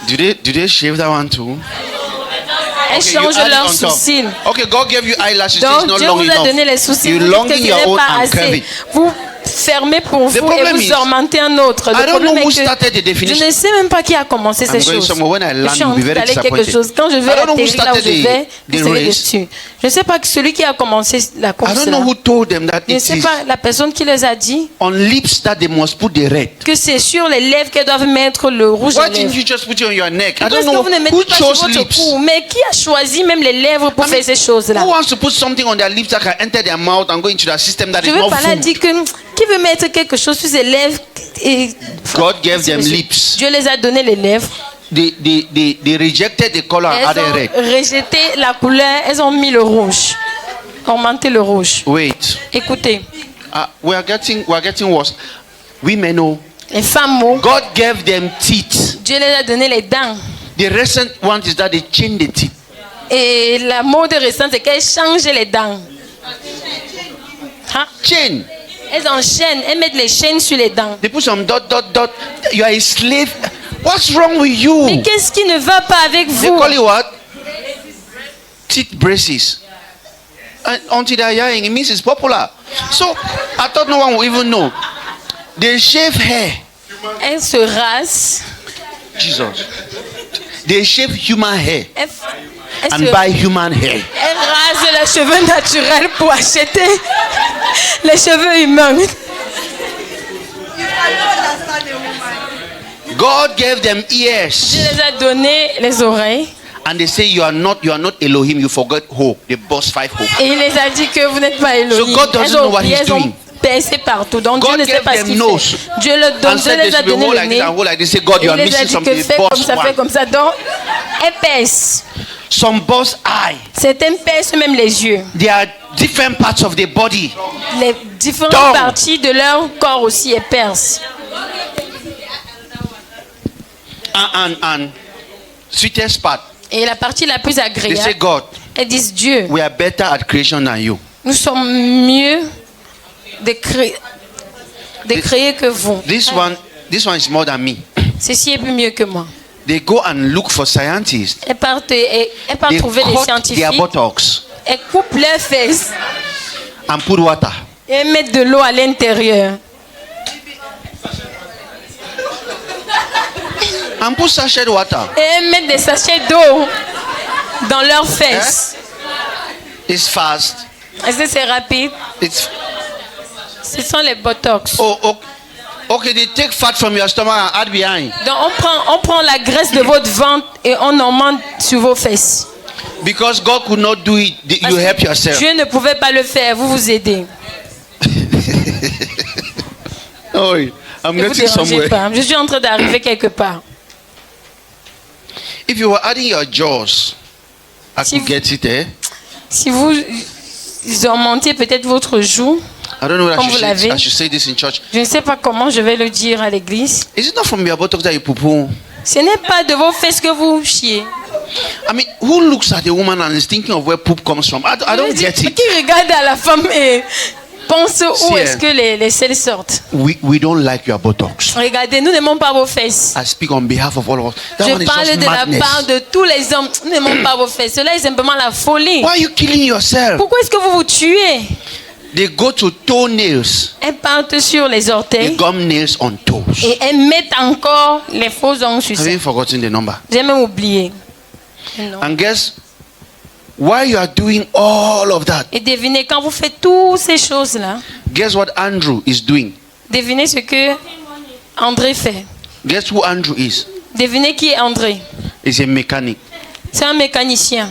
Do they shave that one too? Elles changent leurs sourcils. Okay, God gave you eyelashes. Donc Dieu vous a donné les sourcils. You long in your own and curvy. Vous fermez pour vous et vous augmentez un autre. Le problème est que je ne sais même pas qui a commencé ces choses. Je suis en train d'aller quelque chose. Quand je vais atterrir là où je vais, je serai dessus. Je ne sais pas celui qui a commencé la course là. Je ne sais pas la personne qui les a dit on lips that they must put the red. Que c'est sur les lèvres qu'elles doivent mettre le rouge. Why didn't you just put it on your neck? I don't know who chose lips. Mais qui a choisi même les lèvres pour faire ces choses-là? Who wants to put something on their lips that can enter their mouth and go into the system that is not food? Qui veut mettre quelque chose sur ses lèvres et God gave them lips. Dieu les a donné les lèvres. They rejected the color and added red. Elles ont rejeté la couleur, elles ont mis le rouge. Augmenté le rouge. Wait. Écoutez. We are getting worse. Women know. Les femmes ont. God gave them teeth. Dieu les a donné les dents. The recent one is that they change the teeth. Et la mode récente c'est qu'elles changent les dents. Chain. Elles enchaînent, elles mettent les chaînes sur les dents. They put some dot. You are a slave. What's wrong with you? Mais qu'est-ce qui ne va pas avec vous? They call it what? Teeth braces. And until they are hearing, it means it's popular. So I thought no one would even know. They shave hair. Elles se rasent. Jesus. They shave human hair. And buy human hair. Elles rasent les cheveux naturels pour acheter les cheveux humains. God gave them ears. Dieu les a donné les oreilles. And they say you are not Elohim. You forgot Ho. They bust 5 Ho. Et il les a dit que vous n'êtes pas Elohim. So God doesn't know what He's doing. percées partout. Donc Dieu ne sait pas ce qu'il fait. Dieu les a donné le nez. Il les a dit que fais comme ça, fais comme ça. Donc, elles percent. Some burst eye. Certaines percent même les yeux. There are different parts of the body. Les différentes parties de leur corps aussi elles percent. And sweetest part. Et la partie la plus agréable. They say, God, elles disent Dieu. We are better at creation than you. Nous sommes mieux de créer que vous. This one is more than me. Ceci est plus mieux que moi. They go and look for scientists. Elles partent trouver des scientifiques. Their buttocks. Elles coupent leurs fesses. And put water. Et mettent de l'eau à l'intérieur. And put sachet water. Et elles mettent des sachets d'eau dans leurs fesses. It's fast. Est-ce que c'est rapide? Ce sont les botox. Okay, they take fat from your stomach and add behind. Donc on prend la graisse de votre ventre et on en monte sur vos fesses. Because God could not do it, you help yourself. Dieu ne pouvait pas le faire, vous vous aidez. Oh, I'm getting somewhere. Pas. Je suis en train d'arriver quelque part. If you were adding your jaws, I could get it there. Si vous augmentez peut-être votre joue, comme vous l'avez, je ne sais pas comment je vais le dire à l'église. Is it not from your buttocks that you poo-poo? Ce n'est pas de vos fesses que vous chiez. I mean, who looks at a woman and is thinking of where poop comes from? I don't get it. Qui regarde à la femme et pense où est-ce que les selles sortent? We don't like your buttocks. Regardez, nous n'aimons pas vos fesses. I speak on behalf of all of us. Je parle de la part de tous les hommes. Nous n'aimons pas vos fesses. Cela est simplement la folie. Why are you killing yourself? Pourquoi est-ce que vous vous tuez? They go to toenails. Elles partent sur les orteils. They gum nails on toes. Et elles mettent encore les faux ongles sur ça. Have you forgotten the number? J'ai même oublié. Non. And guess why you are doing all of that? Et devinez quand vous faites toutes ces choses-là. Guess what Andrew is doing? Devinez ce que André fait. Guess who Andrew is? Devinez qui est André? He's a mechanic. C'est un mécanicien.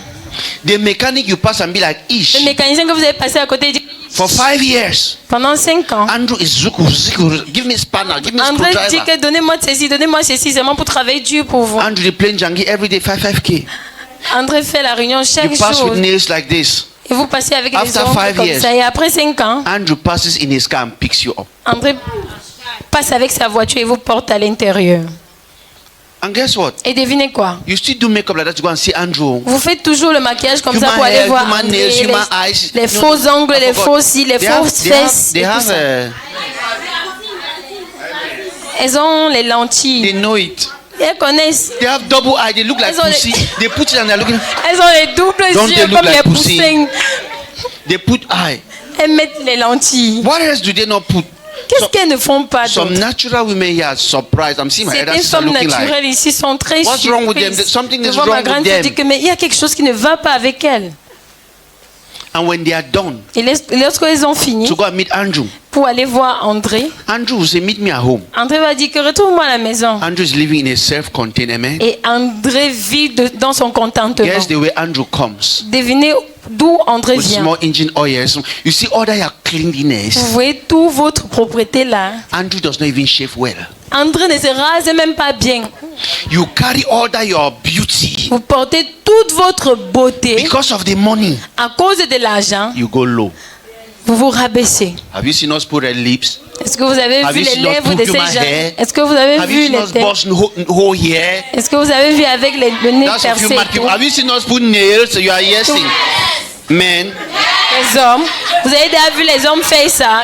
The mechanic you pass and be like ish. Le mécanicien que vous avez passé à côté dit. For 5 years. Pendant 5 ans. Andrew is zuku. Give me spanner. Give me André screwdriver. dit que donnez-moi ceci, seulement pour travailler dur pour vous. Andrew is playing Jangi every day 5K. André fait la réunion chaque you pass jour. With nails like this. Et vous passez avec After des ongles comme years, ça. Et après 5 ans. Andrew passes in his car and picks you up. André passe avec sa voiture et vous porte à l'intérieur. And guess what? Et devinez quoi? You still do makeup like that to go and see Andrew. Vous faites toujours le maquillage comme ça pour aller voir André, les faux ongles, les faux cils, les fausses fesses. Elles ont les lentilles. They know it. Elles connaissent. They have double eye. They look like pussy. They put it and they're looking. Elles ont les doubles yeux comme les poussins. They put eye. Elles mettent les lentilles. What else do they not put? Qu'est-ce qu'elles ne font pas d'autre? Some natural women here are surprised. I'm seeing my elders looking like. Certaines femmes naturelles ici sont très surprises. What's wrong with them? Something is wrong with them. Dit que, mais il y a quelque chose qui ne va pas avec elles. And when they are done, et lorsqu'elles ont fini, to go and meet Andrew, pour aller voir André, Andrew will say, meet me at home. André va dire que retrouve-moi à la maison. Andrew is living in a self-contained, amen. Et André vit dans son contentement. Guess the way Andrew comes. Devinez d'où André vient. Small engine oil. You see all that cleanliness. Vous voyez toute votre propriété là. Andrew does not even shave well. André ne se rase même pas bien. You carry all that your beauty. Vous portez toute votre beauté. Because of the money. À cause de l'argent. You go low. Vous vous rabaissez. Have you seen us put red lips? Est-ce que vous avez vu les lèvres de ces gens? Est-ce que vous avez vu les têtes? Est-ce que vous avez vu avec le nez percé? Have you seen us put nails? You are yesing. Men. Les hommes. Vous avez déjà vu les hommes faire ça?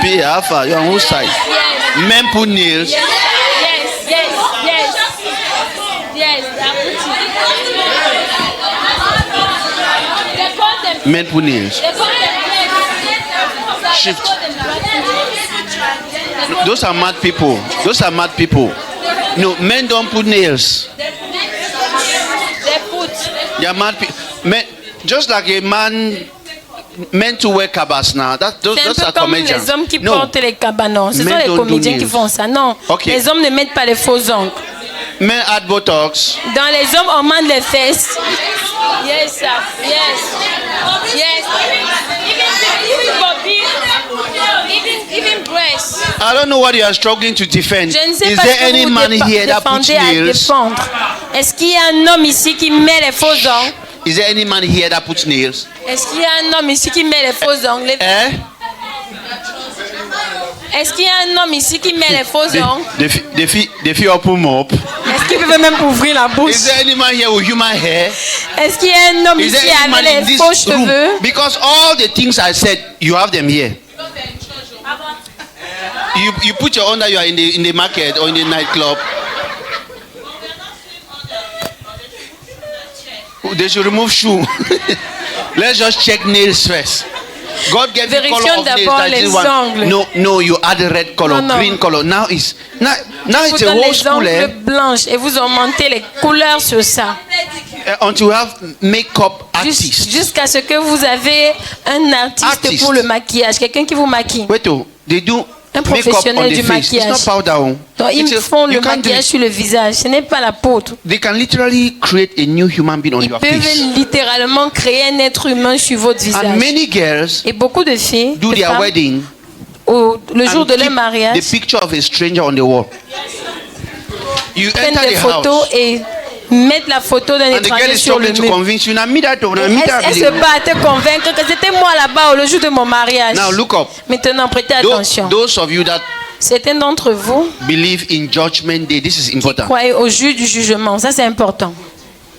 Be alpha. You're on whose side? Yes. Men put nails. Yes. Men put nails. Shift. Those are mad people. Those are mad people. No, men don't put nails. They put. They are mad people. Men, just like a man meant to wear cabas now. Those are comedians. Les hommes qui portent les cabanons. Ce sont les comédiens qui font ça. Non. Okay. Les hommes ne mettent pas les faux ongles. Men add botox. Dans les hommes, on mande les fesses. Yes, sir. Yes. Yes. Even I don't know what you are struggling to defend. Is there any man here that puts nails? Est-ce qu'il y a un homme ici qui met les faux ongles? Is there any man here that puts nails? Est-ce qu'il y a un homme ici qui met les faux ongles? Est-ce qu'il y a un homme ici qui met les faux ongles? The feet open up. Est-ce qu'il peut même ouvrir la bouche? Is there any man here with human hair? Est-ce qu'il y a un homme ici avec les faux cheveux? Because all the things I said, you have them here. You put your under, you are in the market or in the nightclub. They should remove shoe. Let's just check nails first. God gave you color of nails. No, you add red color, green color. Now it's a whole school. Les blanches et vous augmentez les couleurs sur ça. Until you have makeup artist. Jusqu'à ce que vous avez un artiste pour le maquillage, quelqu'un qui vous maquille. Wait, they do. Un professionnel du maquillage. Donc, ils font le maquillage sur le visage. Ce n'est pas la poudre. They can literally create a new human being on your face. Ils peuvent littéralement créer un être humain sur votre visage. And many girls et beaucoup de filles do their wedding le jour de leur mariage. The picture of a stranger on the wall. You enter the house. Et mettre la photo d'un étranger sur le mur. Elle se bat à te convaincre que c'était moi là-bas le jour de mon mariage. Now look up. Maintenant, prêtez attention. Those of you that certains d'entre vous believe in Judgment Day, this is important. Croyez au jour du jugement, ça c'est important.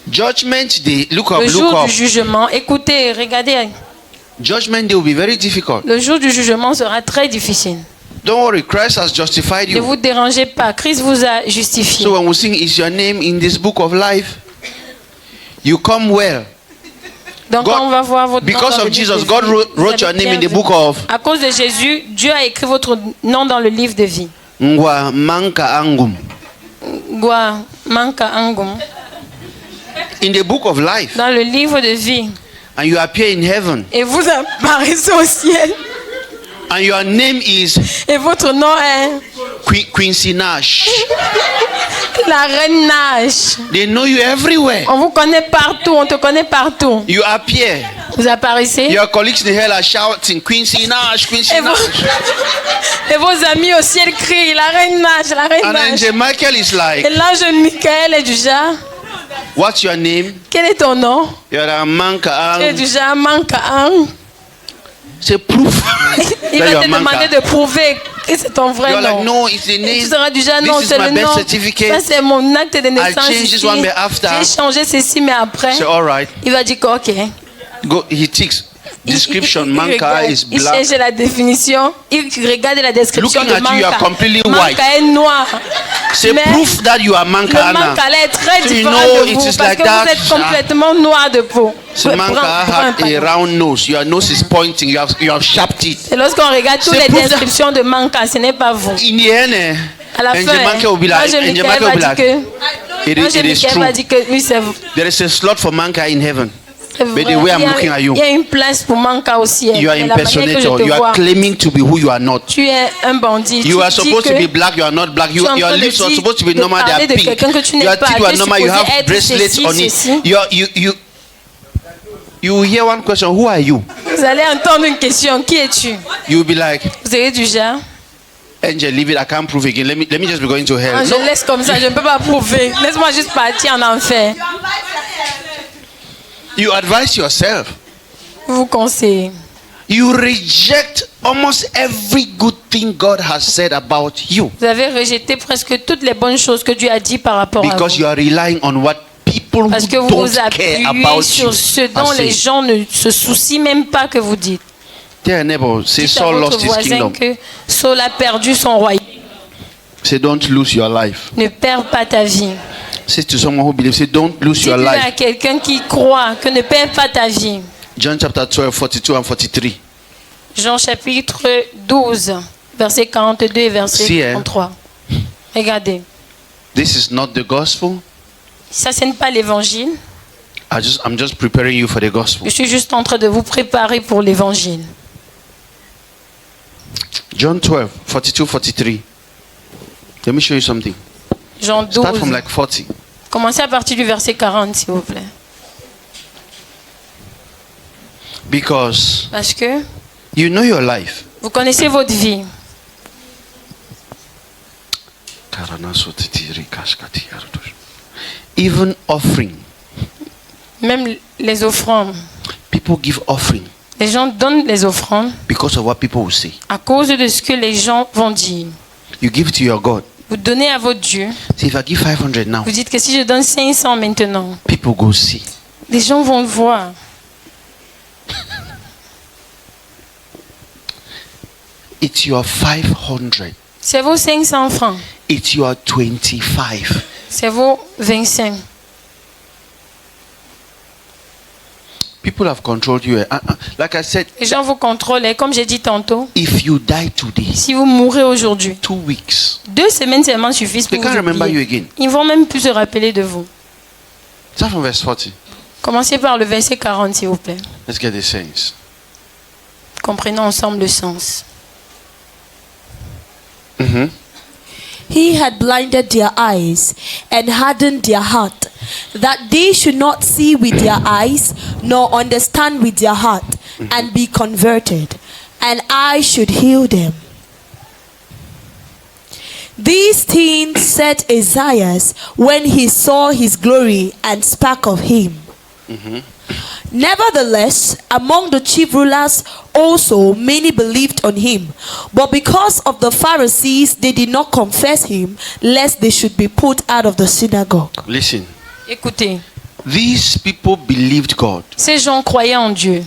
Judgment Day, look up, le jour du jugement, écoutez, regardez. Judgment Day will be very difficult. Le jour du jugement sera très difficile. Don't worry, Christ has justified you. Ne vous dérangez pas, Christ vous a justifié. So when we sing "Is your name in this book of life?" you come well. Donc on va voir votre because of Jesus, God wrote your name in the book of. À cause de Jésus, Dieu a écrit votre nom dans le livre de vie. Ngwa manka angum. Ngwa manka angum. In the book of life. Dans le livre de vie. And you appear in heaven. Et vous apparaissez au ciel. And your name is. Et votre nom est. Quincy Nash. La reine Nash. They know you everywhere. On vous connaît partout, on te connaît partout. You appear. Vous apparaissez. Your colleagues in the hell are shouting Quincy Nash, Quincy Nash. Et vos amis au ciel crient la reine Nash, la reine Nash. And Angel Michael is like. Et l'ange Michael est du genre. What's your name? Quel est ton nom? You're a Manka. Tu es du genre Manka. C'est proof. Il va te demander de prouver que c'est ton vrai nom. Like, no, it's the name. Tu seras du genre non, c'est le nom. Ça c'est mon acte de naissance. J'ai changé ceci, mais après. So, all right. Il va dire que ok. Go. He ticks. Description. Manka is black. Il cherche la définition. Il regarde la description de Manka. You are completely white. Manka est noir. C'est proof that you are Manka. Le Manka est très différent de vous parce like que vous êtes complètement noir de peau. So Manka has a round nose. Your nose is pointing. You have sharp teeth. Et lorsqu'on regarde toutes les descriptions de Manka, ce n'est pas vous. In the end, à la fin, Angel Michael va dire que oui, c'est vous. There is a slot for Manka in heaven. But the way I'm looking at you, il y a une place pour Manka au ciel. You are impersonator. You are claiming to be who you are not. Tu es un bandit. You are supposed to be black. You are not black. Your lips are supposed to be normal. They are pink. Your teeth are normal. You have bracelets on it. You hear one question. Who are you? Vous allez entendre une question. Qui es-tu? You will be like. Vous serez du genre. Angel, leave it. I can't prove again. Let me just be going to hell. Je laisse comme ça. Je ne peux pas prouver. Laisse-moi juste partir en enfer. You advise yourself. Vous conseillez. You reject almost every good thing God has said about you. Vous avez rejeté presque toutes les bonnes choses que Dieu a dit par rapport à vous. Because you are relying on what people who Parce que vous vous appuyez sur ce dont les gens ne se soucient même pas que vous dites. Tell neighbor, say Saul lost his kingdom. Que Saul a perdu son royaume. Say don't lose your life. Ne perds pas ta vie. Say to someone who believes, say don't lose your life. Dis à quelqu'un qui croit que ne perds pas ta vie. John chapter 12, 42 and 43. Jean chapitre 12, verset 42 et verset 33. Regardez. This is not the gospel. Ça, ce n'est pas l'évangile. I'm just preparing you for the gospel. Je suis juste en train de vous préparer pour l'évangile. John 12, 42, 43. Let me show you something. Jean 12. Start from like 40. Commencez à partir du verset 40, s'il vous plaît. Because parce que you know your life. Vous connaissez votre vie. Even offering. Même les offrandes. People give offering. Les gens donnent les offrandes. Because of what people will say. À cause de ce que les gens vont dire. You give to your God. Vous donnez à votre Dieu. See, if I give 500 now. Vous dites que si je donne 500 maintenant. People go see. Les gens vont le voir. It's your 500. C'est vos 500 francs. It's your 25. C'est vos 25. People have controlled you. Like I said, les gens vous contrôlent. Comme j'ai dit tantôt, if you die today, si vous mourrez aujourd'hui, 2 weeks, 2 semaines seulement suffisent pour vous oublier. Ils ne vont même plus se rappeler de vous. Start from verse 40. Commencez par le verset 40, s'il vous plaît. Let's get the sense. Comprenons ensemble le sens. He had blinded their eyes and hardened their heart, that they should not see with their eyes, nor understand with their heart, and be converted, and I should heal them. These things said Isaiah when he saw his glory and spake of him. Nevertheless, among the chief rulers also many believed on him, but because of the Pharisees they did not confess him, lest they should be put out of the synagogue. Listen. Écoutez. These people believed God. Ces gens croyaient en Dieu.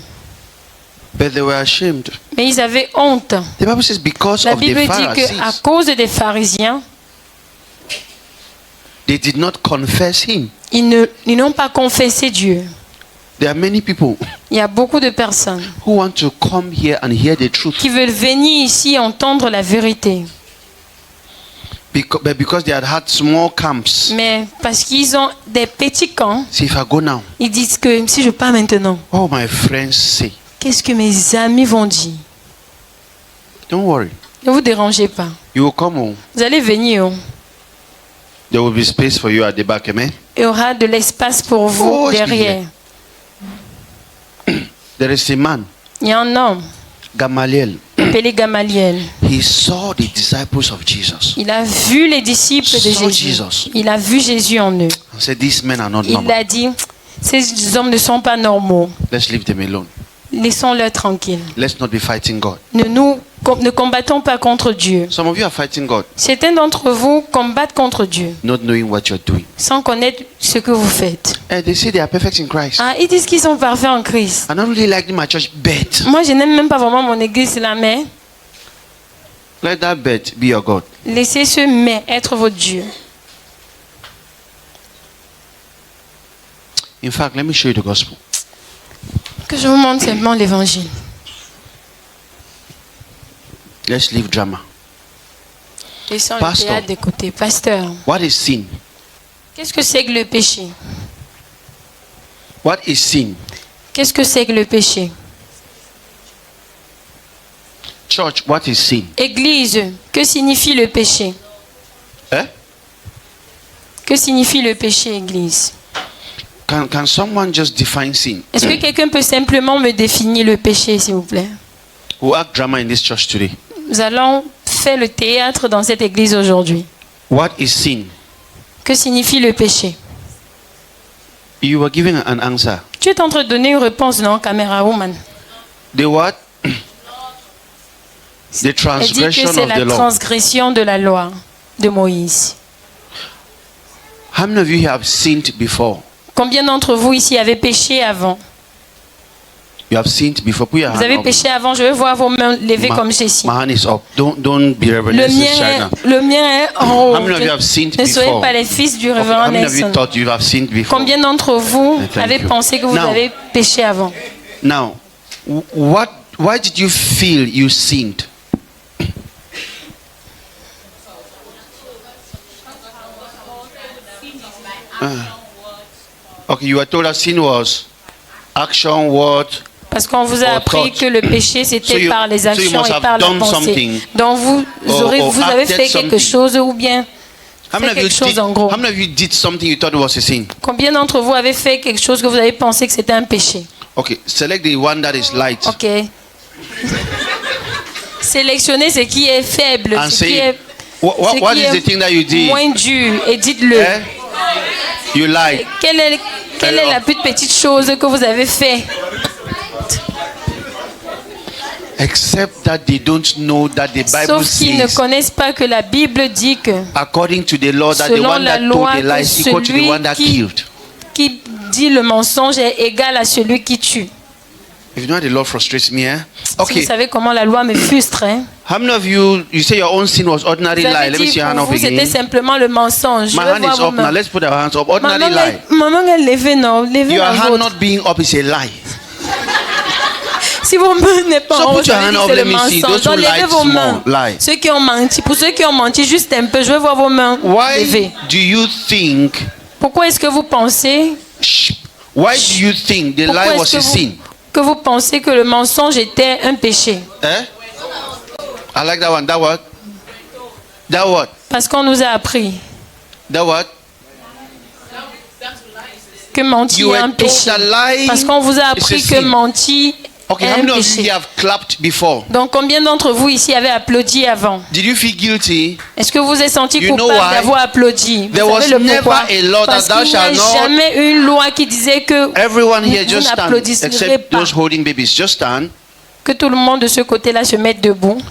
But they were ashamed. Mais ils avaient honte. The Bible says because La of Bible the dit Pharisees, qu'à cause des pharisiens, they did not confess him. Ils n'ont pas confessé Dieu. There are many people. Il y a beaucoup de personnes who want to come here and hear the truth. Qui veulent venir ici entendre la vérité. Because they had small camps. Mais parce qu'ils ont des petits camps. See, if I go now, ils disent que si je pars maintenant. Oh, my friends say. Qu'est-ce que mes amis vont dire? Don't worry. Ne vous dérangez pas. You will come home. Vous allez venir. There will be space for you at the back, amen. Il y aura de l'espace pour vous derrière. There is a man. Il y a un homme. Gamaliel. Appelé Gamaliel. He saw the disciples of Jesus. Il a vu les disciples de Jésus. Il a vu Jésus en eux. And said, These men are not normal. Il a dit, ces hommes ne sont pas normaux. Let's leave them alone. Laissons-le tranquille. Let's not be fighting God. Ne combattons pas contre Dieu. Some of you are fighting God. Certains d'entre vous combattent contre Dieu. Not knowing what you're doing. Sans connaître ce que vous faites. And they say they are perfect in Christ. Ils disent qu'ils sont parfaits en Christ. I don't really like my church bed. Moi, je n'aime même pas vraiment mon église là, mais let that bed be your God. Laissez ce mais être votre Dieu. In fact, let me show you the gospel. Que je vous montre simplement l'évangile. Let's leave drama. Laissons le théâtre de côté. Pasteur. What is sin? Qu'est-ce que c'est que le péché? What is sin? Qu'est-ce que c'est que le péché? Church, what is sin? Église, que signifie le péché? Que signifie le péché, Église? Can someone just define sin? Est-ce que quelqu'un peut simplement me définir le péché, s'il vous plaît? We'll act drama in this church today. Nous allons faire le théâtre dans cette église aujourd'hui. What is sin? Que signifie le péché? You were giving an answer. Tu es en train de donner une réponse, non, caméra woman? The what? The transgression Elle dit que c'est la transgression de la loi de Moïse. How many of you have sinned before? Combien d'entre vous ici avaient péché avant? You have sinned before. Put your hand Vous avez up. péché avant. Je vais voir vos mains levées comme ceci. My hand is up. Don't be rebellious. Le mien est en haut. How many of you have sinned Ne soyez before? pas les fils du révérend How many of you Nelson. thought you have sinned before? Combien d'entre vous avez you. pensé que vous avez péché avant? Now, why did you feel you sinned? Okay, you were told that sin was action, word. Parce qu'on vous a appris que le péché c'était par les actions et par la pensée. Donc vous avez fait quelque chose ou bien fait quelque chose en gros. How many of you did something you thought was a sin? Combien d'entre vous avez fait quelque chose que vous avez pensé que c'était un péché? Okay, select the one that is light. Ok. Sélectionnez ce qui est faible, ce qui est What is the thing that you did? Moins dur, et dites-le. Eh? You lied. Quelle est la plus petite chose que vous avez fait? Except that they don't know that the Bible Sauf qu'ils ne connaissent pas que la Bible dit que according to the law, that the one that told the lie is equal to the one that killed. Qui dit le mensonge est égal à celui qui tue. If you know the law frustrates me, okay. Si vous savez comment la loi me frustre, hein? How many of you say your own sin was ordinary lie? Let me see your hand up again. C'était simplement le mensonge. My hand is up now. Let's put our hands up. Ordinary lie. Maman, elle levée, non? Levez your la hand vôtre. not being up is a lie. Si vos mains n'est pas so en haut, put your hand up, let me see. Those who lied small, lie. Ceux qui ont menti, pour ceux qui ont menti juste un peu, je veux voir vos mains levées. Do you think? Pourquoi est-ce que vous pensez? Why do you think the lie was a sin? Que vous pensez que le mensonge était un péché? I like that one. That what? That what? Parce qu'on nous a appris. That what? Que mentir est un péché. Parce qu'on vous a appris que mentir est un péché. Have clapped before? Donc combien d'entre vous ici avaient applaudi avant? Did you feel guilty? Est-ce que vous êtes senti coupable d'avoir applaudi? There was never a law that thou shalt not. Jamais une loi qui disait que everyone here just stand, except those holding babies. Just stand. Que tout le monde de ce côté-là se mette debout.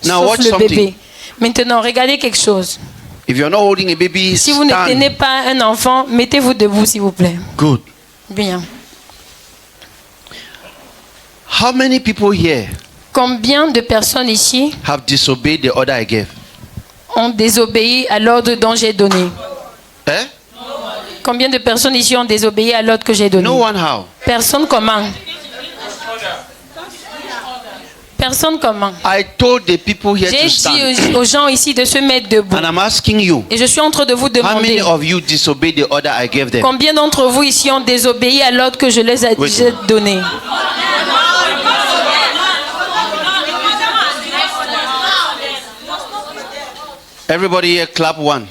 Now sauf le bébé. Maintenant, regardez quelque chose. If you're not holding a baby, si vous ne tenez pas un enfant, mettez-vous debout, s'il vous plaît. Good. Bien. How many people here? Combien de personnes ici have disobeyed the order I gave? Ont désobéi à l'ordre dont j'ai donné? Combien de personnes ici ont désobéi à l'ordre que j'ai donné? No one how. Personne comment? Personne comment? I told the people here to stand. J'ai dit aux gens ici de se mettre debout. And I'm asking you. Et je suis en train de vous demander. How many of you disobeyed the order I gave them? Combien d'entre vous ici ont désobéi à l'ordre que je les ai donné? Everybody here clap one.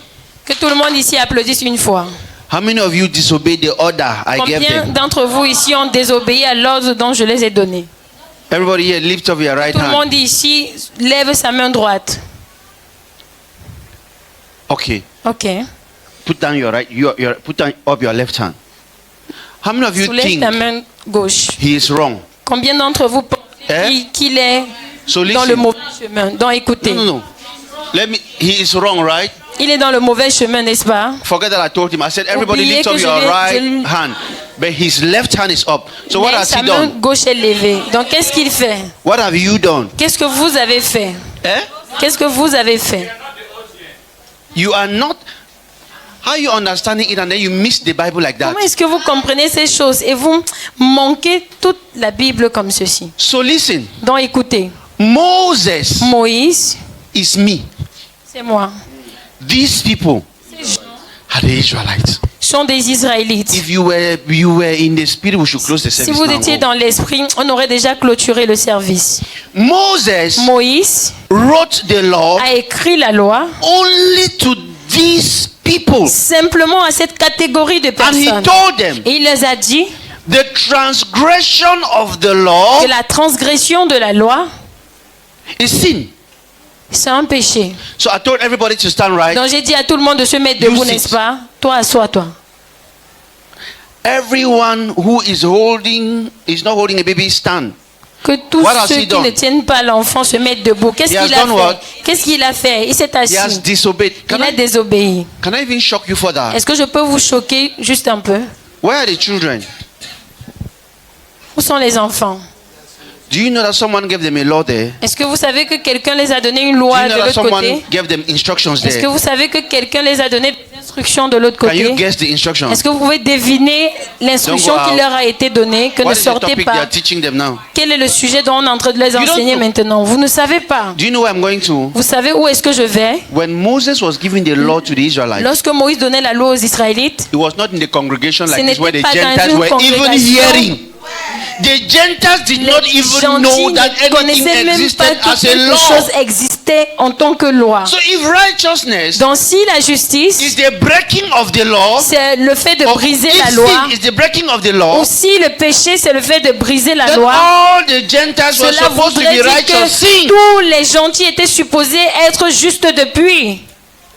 Que tout le monde ici applaudisse une fois. How many of you disobeyed the order I gave them? Combien d'entre vous ici ont désobéi à l'ordre dont je les ai donné? Everybody here, lift up your right hand. Tout le monde ici lève sa main droite. Okay. Okay. Put down your right. Put down up your left hand. How many of you think ta main gauche. He is wrong? Combien d'entre vous pensent qu'il est dans le mauvais chemin? Donc écoutez. No. He is wrong, right? Il est dans le mauvais chemin, n'est-ce pas? Forget that I told him. I said, everybody lift up your right hand. But his left hand is up. So what has he done? Sa main gauche est levée. Donc qu'est-ce qu'il fait? What have you done? Qu'est-ce que vous avez fait? Qu'est-ce que vous avez fait? You are not. How are you understanding it and then you miss the Bible like that? Comment est-ce que vous comprenez ces choses et vous manquez toute la Bible comme ceci? So listen. Donc écoutez. Moïse is me. C'est moi. These people are the Israelites. Sont des Israélites. If you were in the spirit, we should close the service. Si vous étiez dans l'esprit, on aurait déjà clôturé le service. Moïse wrote the law. A écrit la loi. Only to these people. Simplement à cette catégorie de personnes. And he told them. Et il les a dit. The transgression of the law. Que la transgression de la loi. Is sin. C'est un péché. So I told everybody to stand right. Donc j'ai dit à tout le monde de se mettre debout, n'est-ce pas? Toi, assois-toi. Everyone who is not holding a baby, stand. Que tous ceux qui ne tiennent pas l'enfant se mettent debout. Qu'est-ce qu'il a fait? Qu'est-ce qu'il a fait? Il s'est assis. Il a désobéi. Can I even shock you for that? Est-ce que je peux vous choquer juste un peu? Where are the children? Où sont les enfants? Do you know that someone gave them a law there? Est-ce que vous savez que quelqu'un les a donné une loi de l'autre côté? Gave them instructions there? Est-ce que vous savez que quelqu'un les a donné des instructions de l'autre côté? Can you guess the instructions? Est-ce que vous pouvez deviner l'instruction qui leur a été donnée, que ne sortez pas? Quel est le sujet dont on est en train de les enseigner maintenant? Vous ne savez pas. Do you know where I'm going to? Vous savez où est-ce que je vais? When Moses was giving the law to the Israelites, lorsque Moïse donnait la loi aux Israélites, it was not in the congregation like this where the Gentiles were even hearing. The Gentiles did not even know that anything existed as a law. Chose existait en tant que loi. So if righteousness donc si la justice is the breaking of the law, c'est le fait de briser la loi, sin is the breaking of the law, ou si le péché c'est le fait de briser la loi, all the Gentiles were supposed to be righteous. Tous les gentils étaient supposés être justes depuis.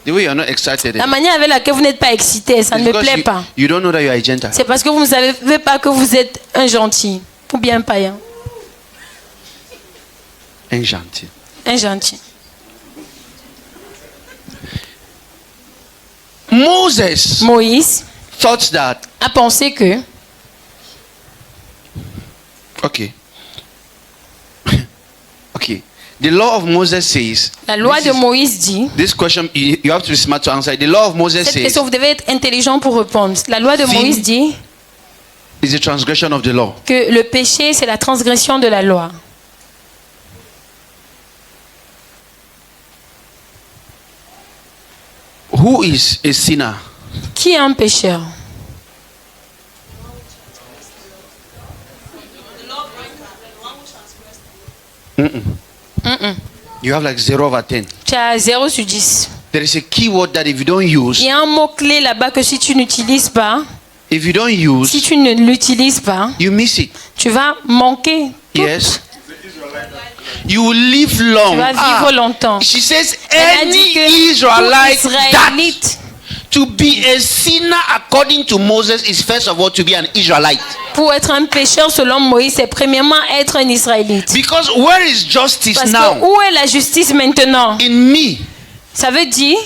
The way you're not excited. La manière avec laquelle vous n'êtes pas excité, ça ne me plaît pas. You don't know that you are a Gentile. C'est parce que vous ne savez pas que vous êtes un gentil ou bien un païen. Un gentil. Un gentil. Moïse thought that, a pensé que. Okay. Okay. The law of Moses says. La loi de Moïse dit. This question you have to be smart to answer. The law of Moses says. Cette question vous devez être intelligent pour répondre. La loi de Moïse dit. Is a transgression of the law. Que le péché c'est la transgression de la loi. Who is a sinner? Qui est un pécheur? You have like 0 over 10. Tu as 0 sur 10. There is a keyword that if you don't use. Il y a un mot clé là-bas que si tu n'utilises pas. If you don't use. Si tu ne l'utilises pas. You miss it. Tu vas manquer. Yes. You will live long. Tu vas vivre longtemps. She says any Israelite that to be a sinner according to Moses is first of all to be an Israelite. Pour être un pécheur selon Moïse, c'est premièrement être un Israélite. Because where is justice Parce now? que où est la justice maintenant? In me. Ça veut dire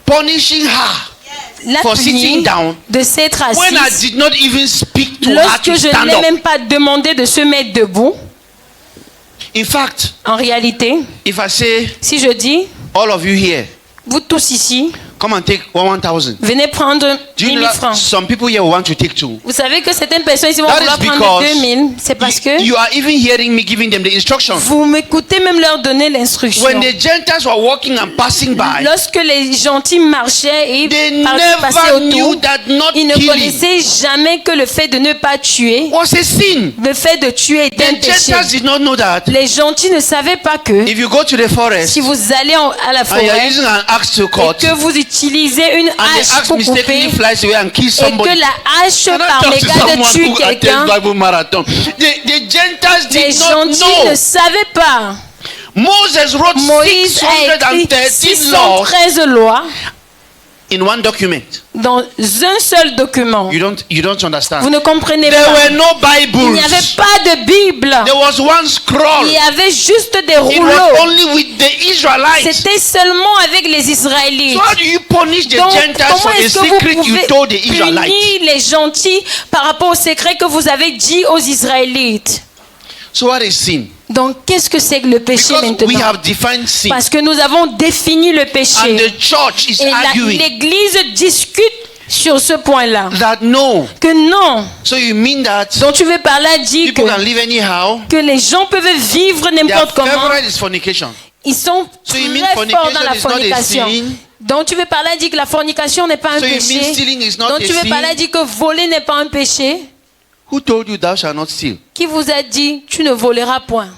punishing her. La for sitting down de s'être assise. When I did not even speak to lorsque her to je stand n'ai up. même pas demandé de se mettre debout. In fact, en réalité, if I say, si je dis, all of you here, vous tous ici, come and take 1,000. Venez prendre 1000 francs. Some people here want to take 2. Vous savez que certaines personnes ici vont vouloir prendre 2000. C'est parce que you are even hearing me giving them the instructions. Vous m'écoutez même leur donner l'instruction. When the Gentiles were walking and passing by, lorsque les gentils marchaient et passaient autour, ils ne connaissaient jamais que le fait de ne pas tuer, was a sin. Le fait de tuer était un péché. Did not know that. Les gentils ne savaient pas que if you go to the forest, si vous allez à la forêt et que vous utilisez une hache pour couper et que la hache permet de tuer quelqu'un, les gentils ne savaient pas. Moïse a écrit 613 lois in one document. Dans un seul document. You don't understand. Vous ne comprenez There pas. Were no Bibles. Il n'y avait pas de Bible. There was one scroll. Il y avait juste des rouleaux. It was only with the Israelites. C'était seulement avec les Israélites. So how do you punish the Donc, Gentiles for the secret you told the Israelites? Punir les gentils par rapport au secret que vous avez dit aux Israélites. So what is sin? Donc, qu'est-ce que c'est que le péché maintenant? We have defined sin. Parce que nous avons défini le péché. And the church is arguing. L'Église discute sur ce point-là. That no. Que non. So you mean that? Donc tu veux par là dire que les gens peuvent vivre n'importe comment. Is fornication. Ils sont très forts dans la fornication. Donc tu veux par là dire que la fornication n'est pas un péché. Donc tu veux par là dire que voler n'est pas un péché. Who told you thou shalt not steal? Qui vous a dit tu ne voleras point?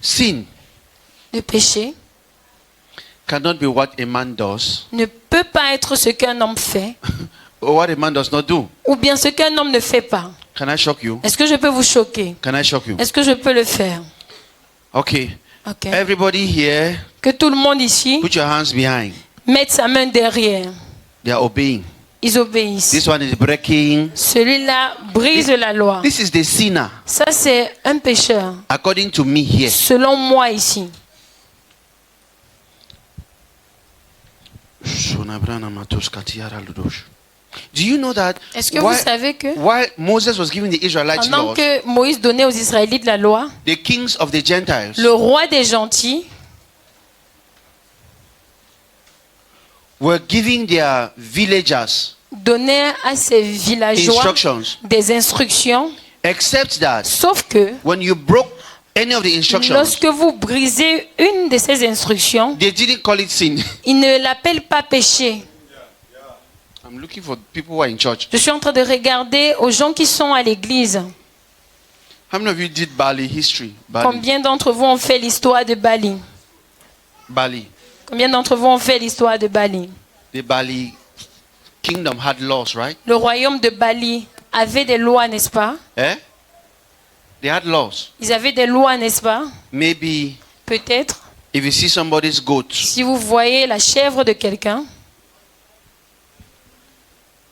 Sin. Le péché cannot be what a man does. Ne peut pas être ce qu'un homme fait. Or what a man does not do. Ou bien ce qu'un homme ne fait pas. Can I shock you? Est-ce que je peux vous choquer? Can I shock you? Est-ce que je peux le faire? Okay. Okay. Everybody here. Que tout le monde ici. Put your hands behind. Mette sa main derrière. They are obeying. Ils obéissent. This one is breaking. Celui-là brise la loi. This is the sinner. Ça c'est un pécheur. According to me here. Selon moi ici. Do you know that? Est-ce que vous savez que while Moses was giving the Israelites pendant que Moïse donnait aux Israélites la loi, the kings of the Gentiles, le roi des gentils, were giving their villagers donnait à ses villageois des instructions, except that, sauf que when you broke any of the instructions, lorsque vous brisez une de ces instructions, they didn't call it sin. Ils ne l'appellent pas péché. I'm looking for people who are in church. Je suis en train de regarder aux gens qui sont à l'église. How many of you did Bali history? Bali. Combien d'entre vous ont fait l'histoire de Bali? Bali. Combien d'entre vous ont fait l'histoire de Bali? The Bali kingdom had laws, right? Le royaume de Bali avait des lois, n'est-ce pas? Eh? They had laws. Ils avaient des lois, n'est-ce pas? Maybe. Peut-être. If you see somebody's goat. Si vous voyez la chèvre de quelqu'un.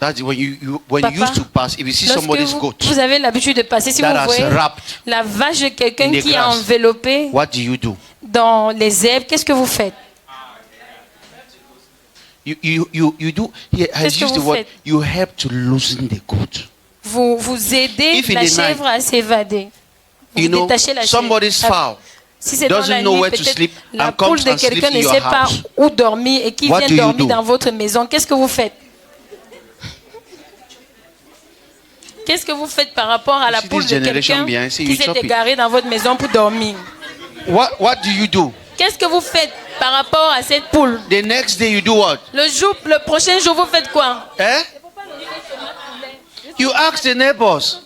That's when you used to pass. If you see somebody's goat. Vous avez l'habitude de passer. Si vous voyez la vache de quelqu'un qui est enveloppée. What do you do? Dans les herbes, qu'est-ce que vous faites? You do. He has used the word. You help to loosen the goat. Vous aidez la chèvre à s'évader. You know, somebody's fowl doesn't know where to sleep and comes and sleeps in your house. Pas où dormir et qui vient dormir dans votre maison. Qu'est-ce que vous faites? Qu'est-ce que vous faites par rapport à la poule de quelqu'un qui s'est égarée dans votre maison pour dormir? What do you do? Qu'est-ce que vous faites par rapport à cette poule? The next day you do what? Le prochain jour vous faites quoi? You ask the neighbors.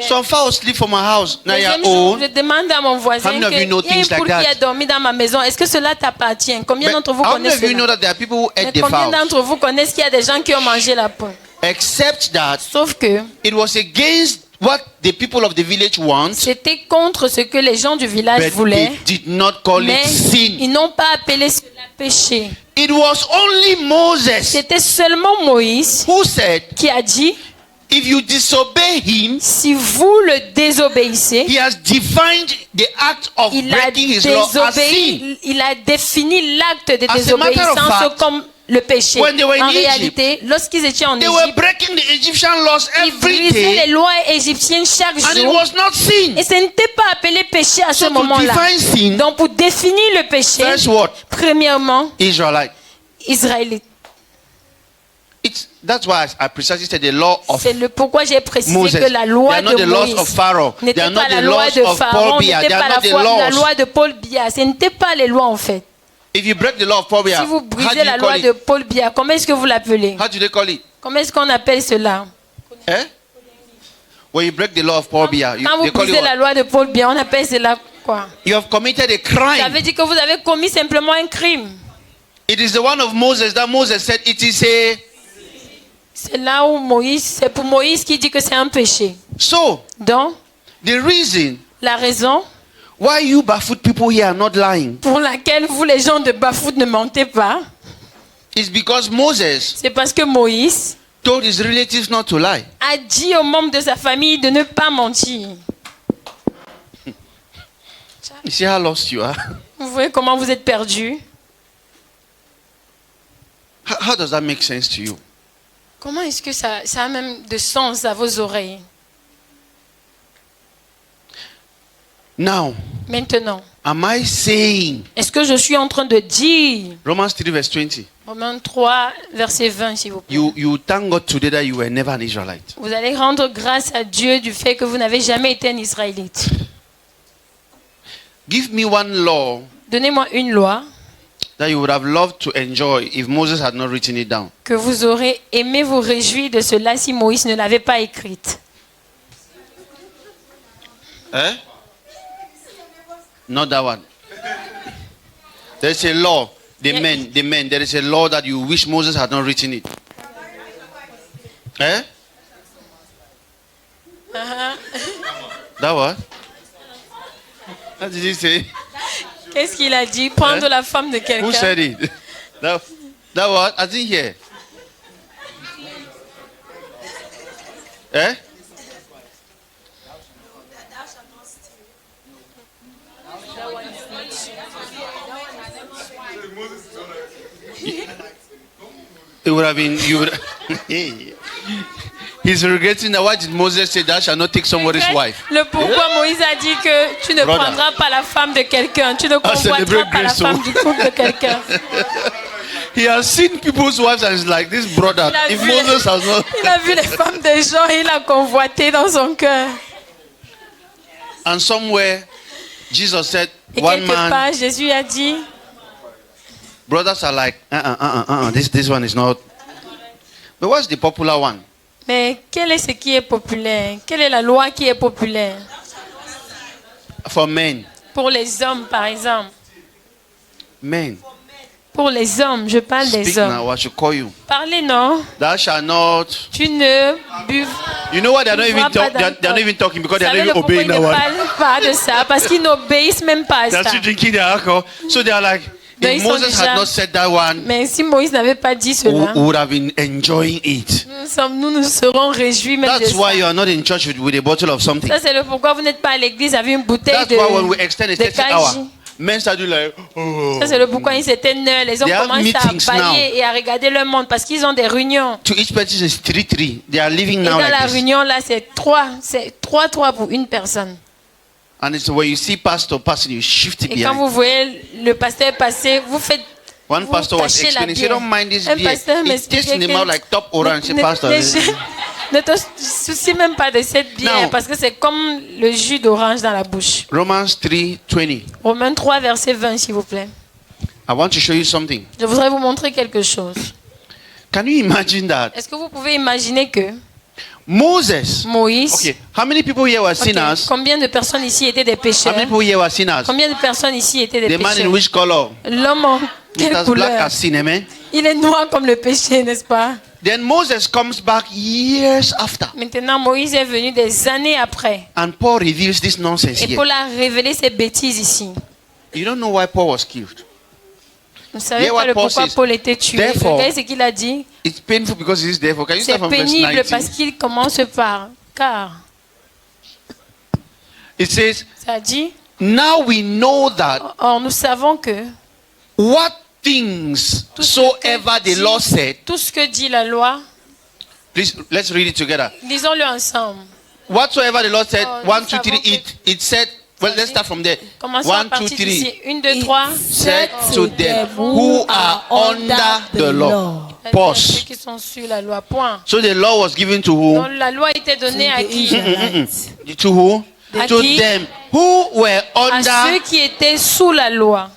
Some fowls sleep from my house. Now your own. Je demande à mon voisin qu'il y a une poule qui a dormi dans ma maison. Est-ce que cela t'appartient? Combien d'entre vous connaissent cela? Combien d'entre vous connaissent qu'il y a des gens qui ont mangé la poule? Except that. Sauf que. It was against what the people of the village want. C'était contre ce que les gens du village voulaient. They did not call it sin. Ils n'ont pas appelé cela péché. It was only Moses. C'était seulement Moïse who said, qui a dit. If you disobey him, si vous le désobéissez, he has defined the act of breaking his law as sin. Il a défini l'acte de désobéissance comme le péché. En réalité, lorsqu'ils étaient en Égypte, ils brisaient les lois égyptiennes chaque jour. Et ce n'était pas appelé péché à ce moment-là. Donc pour définir le péché, premièrement, Israélite. That's why I precisely said the law of C'est pourquoi j'ai précisé que la loi de Moïse n'était pas la loi de Pharaon, n'était pas la loi de Paul Biya. Ce n'était pas les lois en fait. If you break the law of Paul Biya, si vous brisez la loi de Paul Biya, comment est-ce que vous l'appelez? How do they call it? Comment est-ce qu'on appelle cela? When you break the law of Paul Biya, quand vous brisez la loi de Paul Biya, on appelle cela quoi? You have committed a crime. Ça veut dire que vous avez commis simplement un crime. It is the one of Moses that Moses said it is a. C'est là où Moïse, c'est pour Moïse qui dit que c'est un péché. So, donc, la raison why you Bafut people here are not lying, pour laquelle vous les gens de Bafut ne mentez pas, is because Moses, c'est parce que Moïse told his relatives not to lie. A dit aux membres de sa famille de ne pas mentir. You see how lost you are? Vous voyez comment vous êtes perdu? How does that make sense to you? Comment est-ce que ça a même de sens à vos oreilles? Now, maintenant, am I saying, est-ce que je suis en train de dire, Romans 3 verse 20, Romains 3 verset 20 s'il vous plaît, you thank God today that you were never an Israelite. Vous allez rendre grâce à Dieu du fait que vous n'avez jamais été un Israélite. Give me one law. Donnez-moi une loi that you would have loved to enjoy if Moses had not written it down. Que vous aurez aimé vous réjouir de cela si Moïse ne l'avait pas écrite. Not that one. There is a law. The men. There is a law that you wish Moses had not written it. That what? What did he say? Qu'est-ce qu'il a dit? Prendre la femme de quelqu'un. Who said it? That what? I didn't hear. It would have been you would. He's regretting that. Why did Moses say that shall not take somebody's wife? Le pourquoi Moïse a dit que tu ne prendras pas la femme de quelqu'un, tu ne convoiteras pas la femme du couple de quelqu'un. He has seen people's wives and is like, this brother, if Moses has not. Il a vu les femmes des gens, il a convoité dans son cœur. And somewhere, Jesus said, et one quelque part, Jésus a dit, brothers are like, this one is not. But what's the popular one? Mais quel est ce qui est populaire? Quelle est la loi qui est populaire? For men. Pour les hommes, par exemple. Men. Pour les hommes, je parle des hommes. Now, what should call you? Parlez, non? Thou shalt not. Tu ne buves. You know what? They're not even talking because they're not even obeying that one. Ils ne parlent pas de ça parce qu'ils n'obéissent même pas à ça. They're still drinking their alcohol. So they are like, if Moses had not said that one, mais si Moïse n'avait pas dit cela, we would have been enjoying it. Nous nous serons réjouis même de ça. That's why you are not in church with a bottle of something. Ça c'est le pourquoi vous n'êtes pas à l'église avec une bouteille That's why when we extend a certain hour, men start doing like, oh. Ça c'est le pourquoi ils s'éteignent. Les hommes commencent à bailler et à regarder le monde parce qu'ils ont des réunions. To each person is 3-3. They are living now et dans like la this. réunion là c'est 3 pour une personne. And it's when you see pastor passing, you shift it et quand behind. vous voyez le pasteur passer, vous faites. One pastor was explaining, he don't mind this beer. It tastes in the mouth like top orange. Pastor. Ne te soucie même pas de cette bière parce que c'est comme le jus d'orange dans la bouche. Romans 3:20. Romains 3 verset 20 s'il vous plaît. I want to show you something. Je voudrais vous montrer quelque chose. Can you imagine that? Est-ce que vous pouvez imaginer que Moïse. Okay. How many people here were sinners? Combien de personnes ici étaient des pécheurs? How many people here were sinners? Combien de personnes ici étaient des pécheurs? The man in which color? L'homme en quelle couleur? Black as sin, amen? Il est noir comme le péché, n'est-ce pas? Then Moses comes back years after. Maintenant, Moïse est venu des années après. And Paul reveals this nonsense here. Et Paul a révélé ces bêtises ici. You don't know why Paul was killed. Vous savez pas le pourquoi Paul était tué. Regardez ce qu'il a dit. It's painful because it is therefore. Can you start C'est from verse 19? pénible parce qu'il commence par car. It says. Ça dit. Now we know that. Or nous savons que. What things soever the law said. Tout ce que dit la loi. Please let's read it together. Lisons-le ensemble. Whatsoever the law said, 1, 2, 3, it said. Well, let's start from there. 1, 2, 3. 1, 2, 3. Said to them who are under the law. Pause. Ceux qui sont sur la loi. Point. So the law was given to who? Donc la loi était donnée à qui? To who? To them who were under. À ceux qui étaient sous la loi.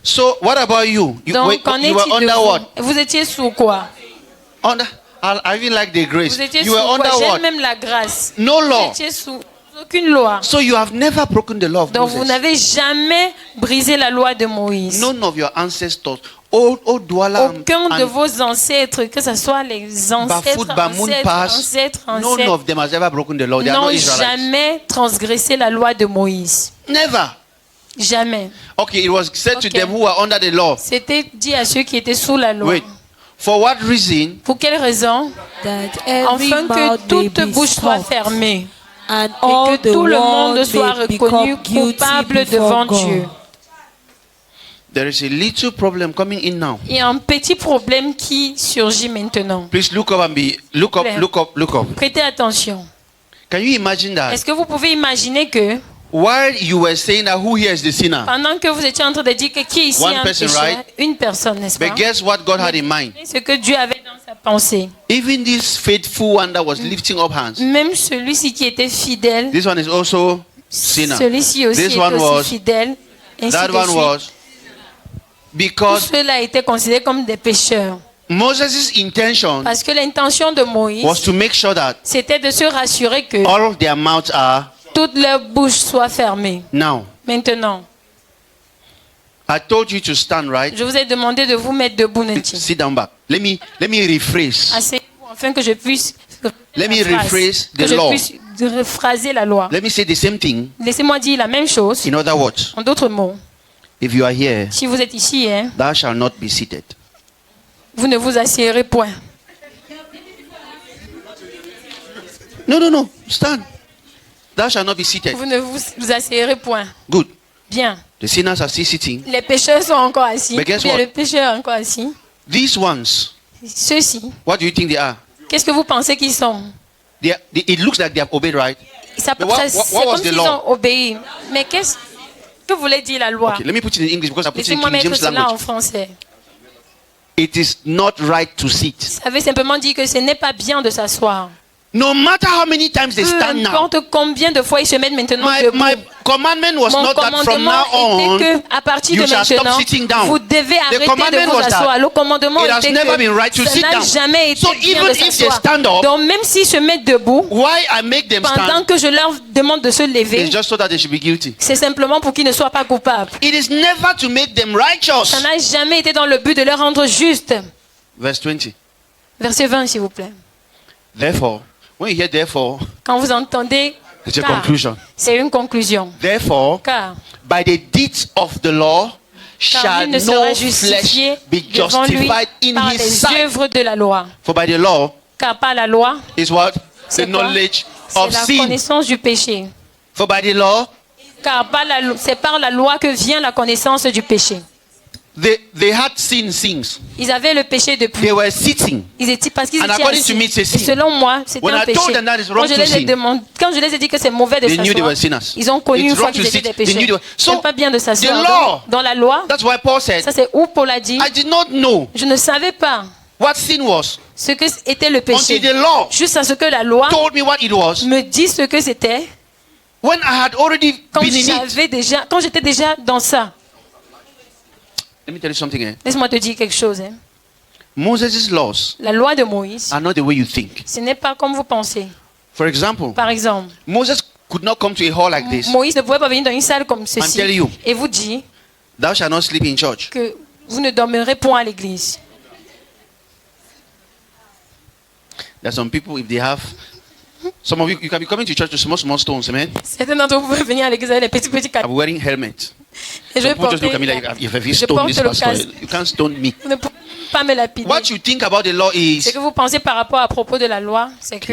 So what about you? Donc qu'en est-il de vous? Vous étiez sous quoi? Under. I even like the grace. Vous étiez you sous were under quoi? what? J'aime même la grâce. No law. Vous étiez sous aucune loi. So you have never broken the law of Donc Moses. vous n'avez jamais brisé la loi de Moïse. None of your ancestors. Aucun de vos ancêtres, que ce soit les ancêtres, none of them has ever broken the law. They are not Israelites. N'ont jamais transgressé la loi de Moïse. Never. Jamais. Okay, it was said to them who were under the law. C'était dit à ceux qui étaient sous la loi. Wait. For what reason? Pour quelle raison? Afin que toute bouche soit fermée. Et que tout le monde soit reconnu coupable devant Dieu. There is a little problem coming in now. Il y a un petit problème qui surgit maintenant. Please look up and look up. Prêtez attention. Can you imagine that? Est-ce que vous pouvez imaginer que while you were saying that who here is the sinner? Pendant que vous étiez en train de dire que qui ici est un pécheur, right? Une personne, n'est-ce pas? But guess what God had in mind? Ce que Dieu avait dans sa pensée. Even this faithful one that was lifting up hands. Même celui-ci qui était fidèle. This one is also sinner. Celui-ci aussi this est one aussi was, fidèle. Ainsi that de one suite. was. Because tous ceux-là étaient considérés comme des pécheurs. Moses' intention parce que l'intention de Moïse was to make sure that c'était de se rassurer que all of their mouths are toutes leurs bouches soient fermées. Now. Maintenant. I told you to stand, right? Je vous ai demandé de vous mettre debout, Nettie. Sit down back. Let me rephrase. Asseyez-vous afin que je puisse rephrase the law. Rephraser la loi. Let me say the same thing. Laissez-moi dire la même chose. In other words. En d'autres mots. If you are here, si vous êtes ici, thou shalt not be seated. Vous ne vous assiérez point. No. Stand. Thou shalt not be seated. Vous ne vous assiérez point. Good. Bien. The sinners are still sitting. Les pécheurs sont encore assis. But guess bien, what? le pécheur est encore assis. These ones. Ceux-ci. What do you think they are? Qu'est-ce que vous pensez qu'ils sont? It looks like they have obeyed, right? C'est comme s'ils ont obéi. Mais qu'est-ce que voulait dire la loi? Okay, let me put it in English because I put it in Laissez-moi King mettre James cela en language. français. It is not right to sit. Ça veut simplement dire que ce n'est pas bien de s'asseoir. No matter how many times they stand now. Peu importe combien de fois ils se mettent maintenant debout. My commandment was not that from now on à partir you de shall stop maintenant, sitting down. vous devez arrêter de vous asseoir. Le commandement était que ça n'a jamais été bien de s'asseoir. Donc même s'ils se mettent debout, pendant que je leur demande de se lever, just so that they should be guilty. C'est simplement pour qu'ils ne soient pas coupables. It is never to make them righteous. Ça n'a jamais été dans le but de les rendre justes. Verse 20. Verset 20, s'il vous plaît. Therefore, when you hear therefore, quand vous entendez it's a conclusion. C'est une conclusion. Therefore, car by the deeds of the law shall no flesh be justified in par his les sight. œuvres de la loi. For by the law, car par la loi, is what? The knowledge of sin. C'est la connaissance du péché. For by the law, car c'est par la loi que vient la connaissance du péché. They had sins. Ils avaient le péché depuis. They were sitting. Ils étaient parce qu'ils étaient assis. Et selon moi, c'était un péché. Quand je les ai dit que c'est mauvais de s'asseoir, ils ont connu une fois qu'ils étaient des péchés. C'est pas bien de s'asseoir. Dans la loi, ça c'est où Paul a dit, je ne savais pas what sin was. Ce que était le péché. Until the law jusqu'à ce que la loi told me what it was. Me dit ce que c'était. When I had already been in it. Quand j'étais déjà dans ça. Let me tell you something. Laisse-moi te dire quelque chose. Moses' laws la loi de Moïse are not the way you think. Ce n'est pas comme vous pensez. For example, par exemple, Moses could not come to a hall like this. Moïse ne pouvait pas venir dans une salle comme ceci. Tell you, et vous dit thou shalt not sleep in church. Que vous ne dormirez point à l'église. There are some people, if they have, some of you can be coming to church with small stones, amen. Certains d'entre vous peuvent venir à l'église avec les petits cadeaux. I'm wearing helmet. Et je porte le casque. You can't stone me. Vous ne pouvez pas me lapider. What you think about the law is. Ce que vous pensez par rapport à propos de la loi, c'est que.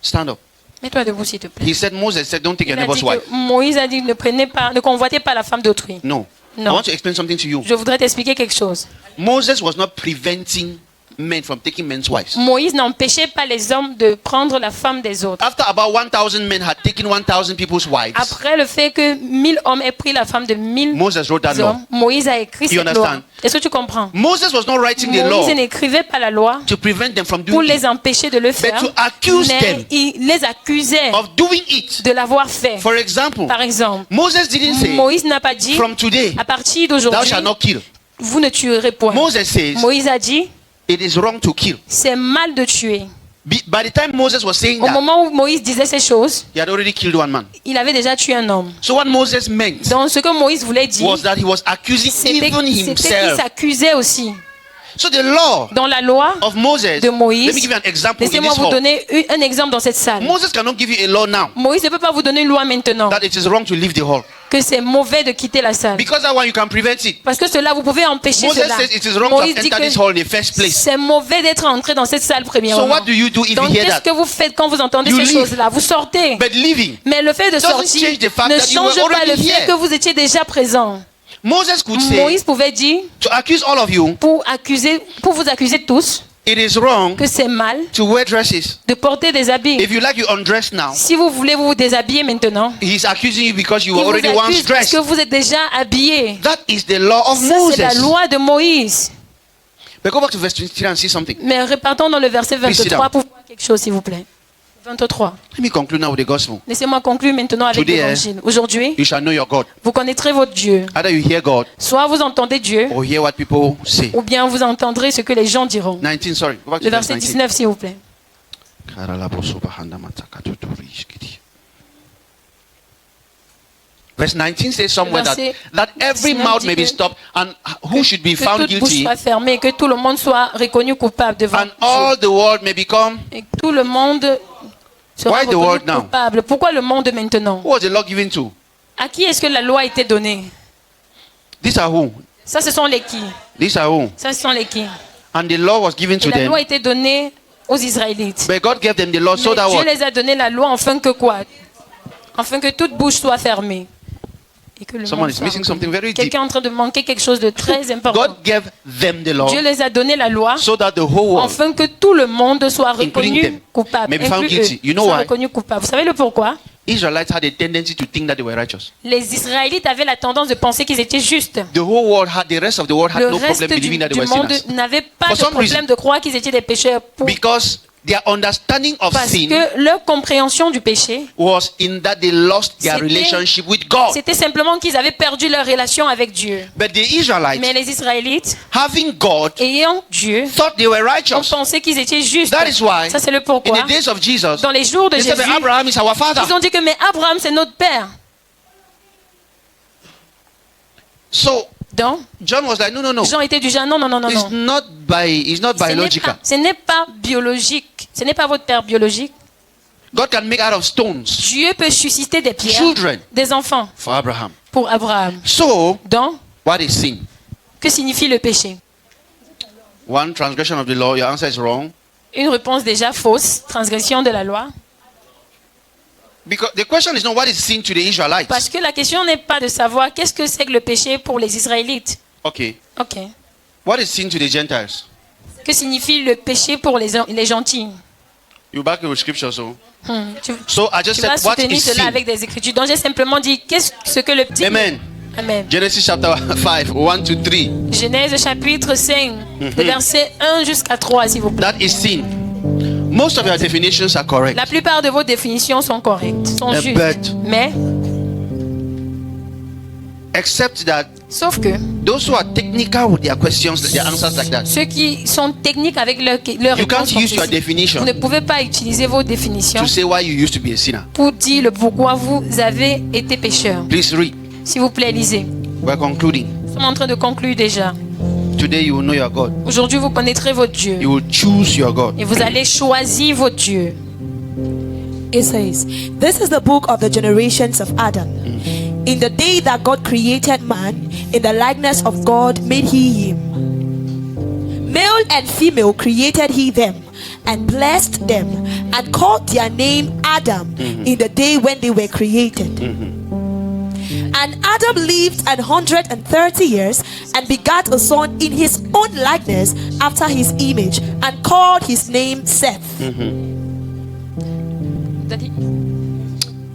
Stand up. Mets-toi debout, s'il te plaît. Moses said, don't take your neighbor's wife. Moïse a dit, ne convoitez pas la femme d'autrui. No. I want to explain something to you. Je voudrais t'expliquer quelque chose. Moses was not preventing men from taking men's wives. Moïse n'empêchait pas les hommes de prendre la femme des autres. After about 1,000 men had taken 1,000 people's wives. Après le fait que 1000 hommes aient pris la femme de 1000 Moses wrote that law. Moïse a écrit cette loi. Est-ce que tu comprends? Moses was not writing the law. Moïse n'écrivait pas la loi to prevent them from doing pour les empêcher de le faire. But to accuse them il les accusait of doing it. De l'avoir fait. For example, par exemple, Moses didn't say, Moïse n'a pas dit from today, à partir d'aujourd'hui, thou shalt not kill. Vous ne tuerez point. Moses says, Moïse a dit, it is wrong to kill. C'est mal de tuer. By the time Moses was saying au moment où Moïse disait ces choses, he had already killed one man. Il avait déjà tué un homme. So what Moses meant donc ce que Moïse voulait dire, was that he was accusing even himself. C'était qu'il s'accusait aussi. So the law dans la loi of Moses, de Moïse, let me give you an example. Laissez-moi vous donner un exemple dans cette salle. Moses cannot give you a law now. Moïse ne peut pas vous donner une loi maintenant. That it is wrong to leave the hall. Que c'est mauvais de quitter la salle. Because that one you can prevent it. Parce que cela vous pouvez empêcher Moses cela. Says it is wrong Moïse to enter this hall in the first place. C'est mauvais d'être entré dans cette salle premièrement. So what do you do if donc you hear that? Qu'est-ce que vous faites quand vous entendez you ces leave. choses-là? Vous sortez. But leaving mais le fait de sortir ne change pas le fait que vous étiez déjà présent. Moses could say, Moïse pouvait dire to accuse all of you, pour vous accuser tous, it is wrong que c'est mal to wear dresses. De porter des habits. If you like, you undress now. Si vous voulez vous déshabiller maintenant, he's accusing you because you were already once dressed. Parce que vous êtes déjà habillé. That is the law of ça, Moses. C'est la loi de Moïse. But go back to verse 23 and see something. Mais repartons dans le verset 23 pour voir quelque chose, s'il vous plaît. 23. Let me conclude now with the gospel. Laissez-moi conclure maintenant avec l'évangile. Aujourd'hui, you shall know your God. Vous connaîtrez votre Dieu. Either you hear God, soit vous entendez Dieu, or hear what people say. Ou bien vous entendrez ce que les gens diront. 19, sorry. Go back to le verset 19, s'il vous plaît. Verse 19 says somewhere that every mouth may be stopped and who should be found guilty. Que toute bouche soit fermée, que tout le monde soit reconnu coupable devant and all the world may become. Et tout le monde sera Why the world now? Coupable. Pourquoi le monde maintenant? Who was the law given to? À qui est-ce que la loi a été donnée? These are who? Ça, ce sont les qui? These are who? Ça, ce sont les qui? And the law was given to them. La loi a été donnée aux Israélites. But God gave them the law so that Dieu les a donné la loi afin que quoi? Afin que toute bouche soit fermée. Et que le Someone is missing something very deep. Quelqu'un est en train de manquer quelque chose de très important. God gave them the law. Dieu les a donné la loi so that the whole world, afin que tout le monde soit reconnu coupable. May be found guilty. You know why? Reconnu coupable. Vous savez le pourquoi? Israelites had a tendency to think that they were righteous. Les Israélites avaient la tendance de penser qu'ils étaient justes. The whole world had, the rest of the world had no problem believing that they were sinners. Le reste du monde n'avait pas de problème de croire qu'ils étaient des pécheurs. Because their understanding of Parce sin que leur compréhension du péché was in that they lost their relationship with God. C'était simplement qu'ils avaient perdu leur relation avec Dieu. But the Israelites, mais les Israélites, having God, ayant Dieu, thought they were righteous. On pensait qu'ils étaient justes. That is why, ça c'est le pourquoi. In the days of Jesus, dans les jours de Jésus, Abraham is our father. Ils ont dit que mais Abraham c'est notre père. So donc, John was like, no. Jean était du genre non. It's not biological. Ce n'est pas biologique. Ce n'est pas votre père biologique. God can make out of stones. Dieu peut susciter des pierres, children, des enfants. For Abraham. Pour Abraham. So, donc, what is sin? Que signifie le péché? One transgression of the law. Your answer is wrong. Une réponse déjà fausse, transgression de la loi. Because the question is not what is sin to the Israelites. Parce que la question n'est pas de savoir qu'est-ce que c'est que le péché pour les Israélites. Okay. What is sin to the Gentiles? Que signifie le péché pour les gentils? You back it with scripture, so. So I just said what is sin? Avec des écritures. Donc j'ai simplement dit qu'est-ce que le péché. Amen. Amen. Genesis chapter 5, 1 to 3. Genèse chapitre 5, de verset 1 jusqu'à 3, s'il vous plaît. That is sin. Most of your definitions are correct. La plupart de vos définitions sont correctes, sont justes. Mais except that, sauf que those who are technical with their questions, their answers like that. Ceux qui sont techniques avec leur you can't use your definition. Vous ne pouvez pas utiliser vos définitions. To say why you used to be a sinner. Pour dire le pourquoi vous avez été pécheur. Please read. S'il vous plaît, lisez. We're concluding. Nous sommes en train de conclure déjà. Today you will know your God. Aujourd'hui, vous connaîtrez votre Dieu. You will choose your God. Et vous allez choisir votre Dieu. It says, this is the book of the generations of Adam. In the day that God created man, in the likeness of God made he him. Male and female created he them, and blessed them, and called their name Adam in the day when they were created. And Adam lived 130 years and begat a son in his own likeness after his image, and called his name Seth.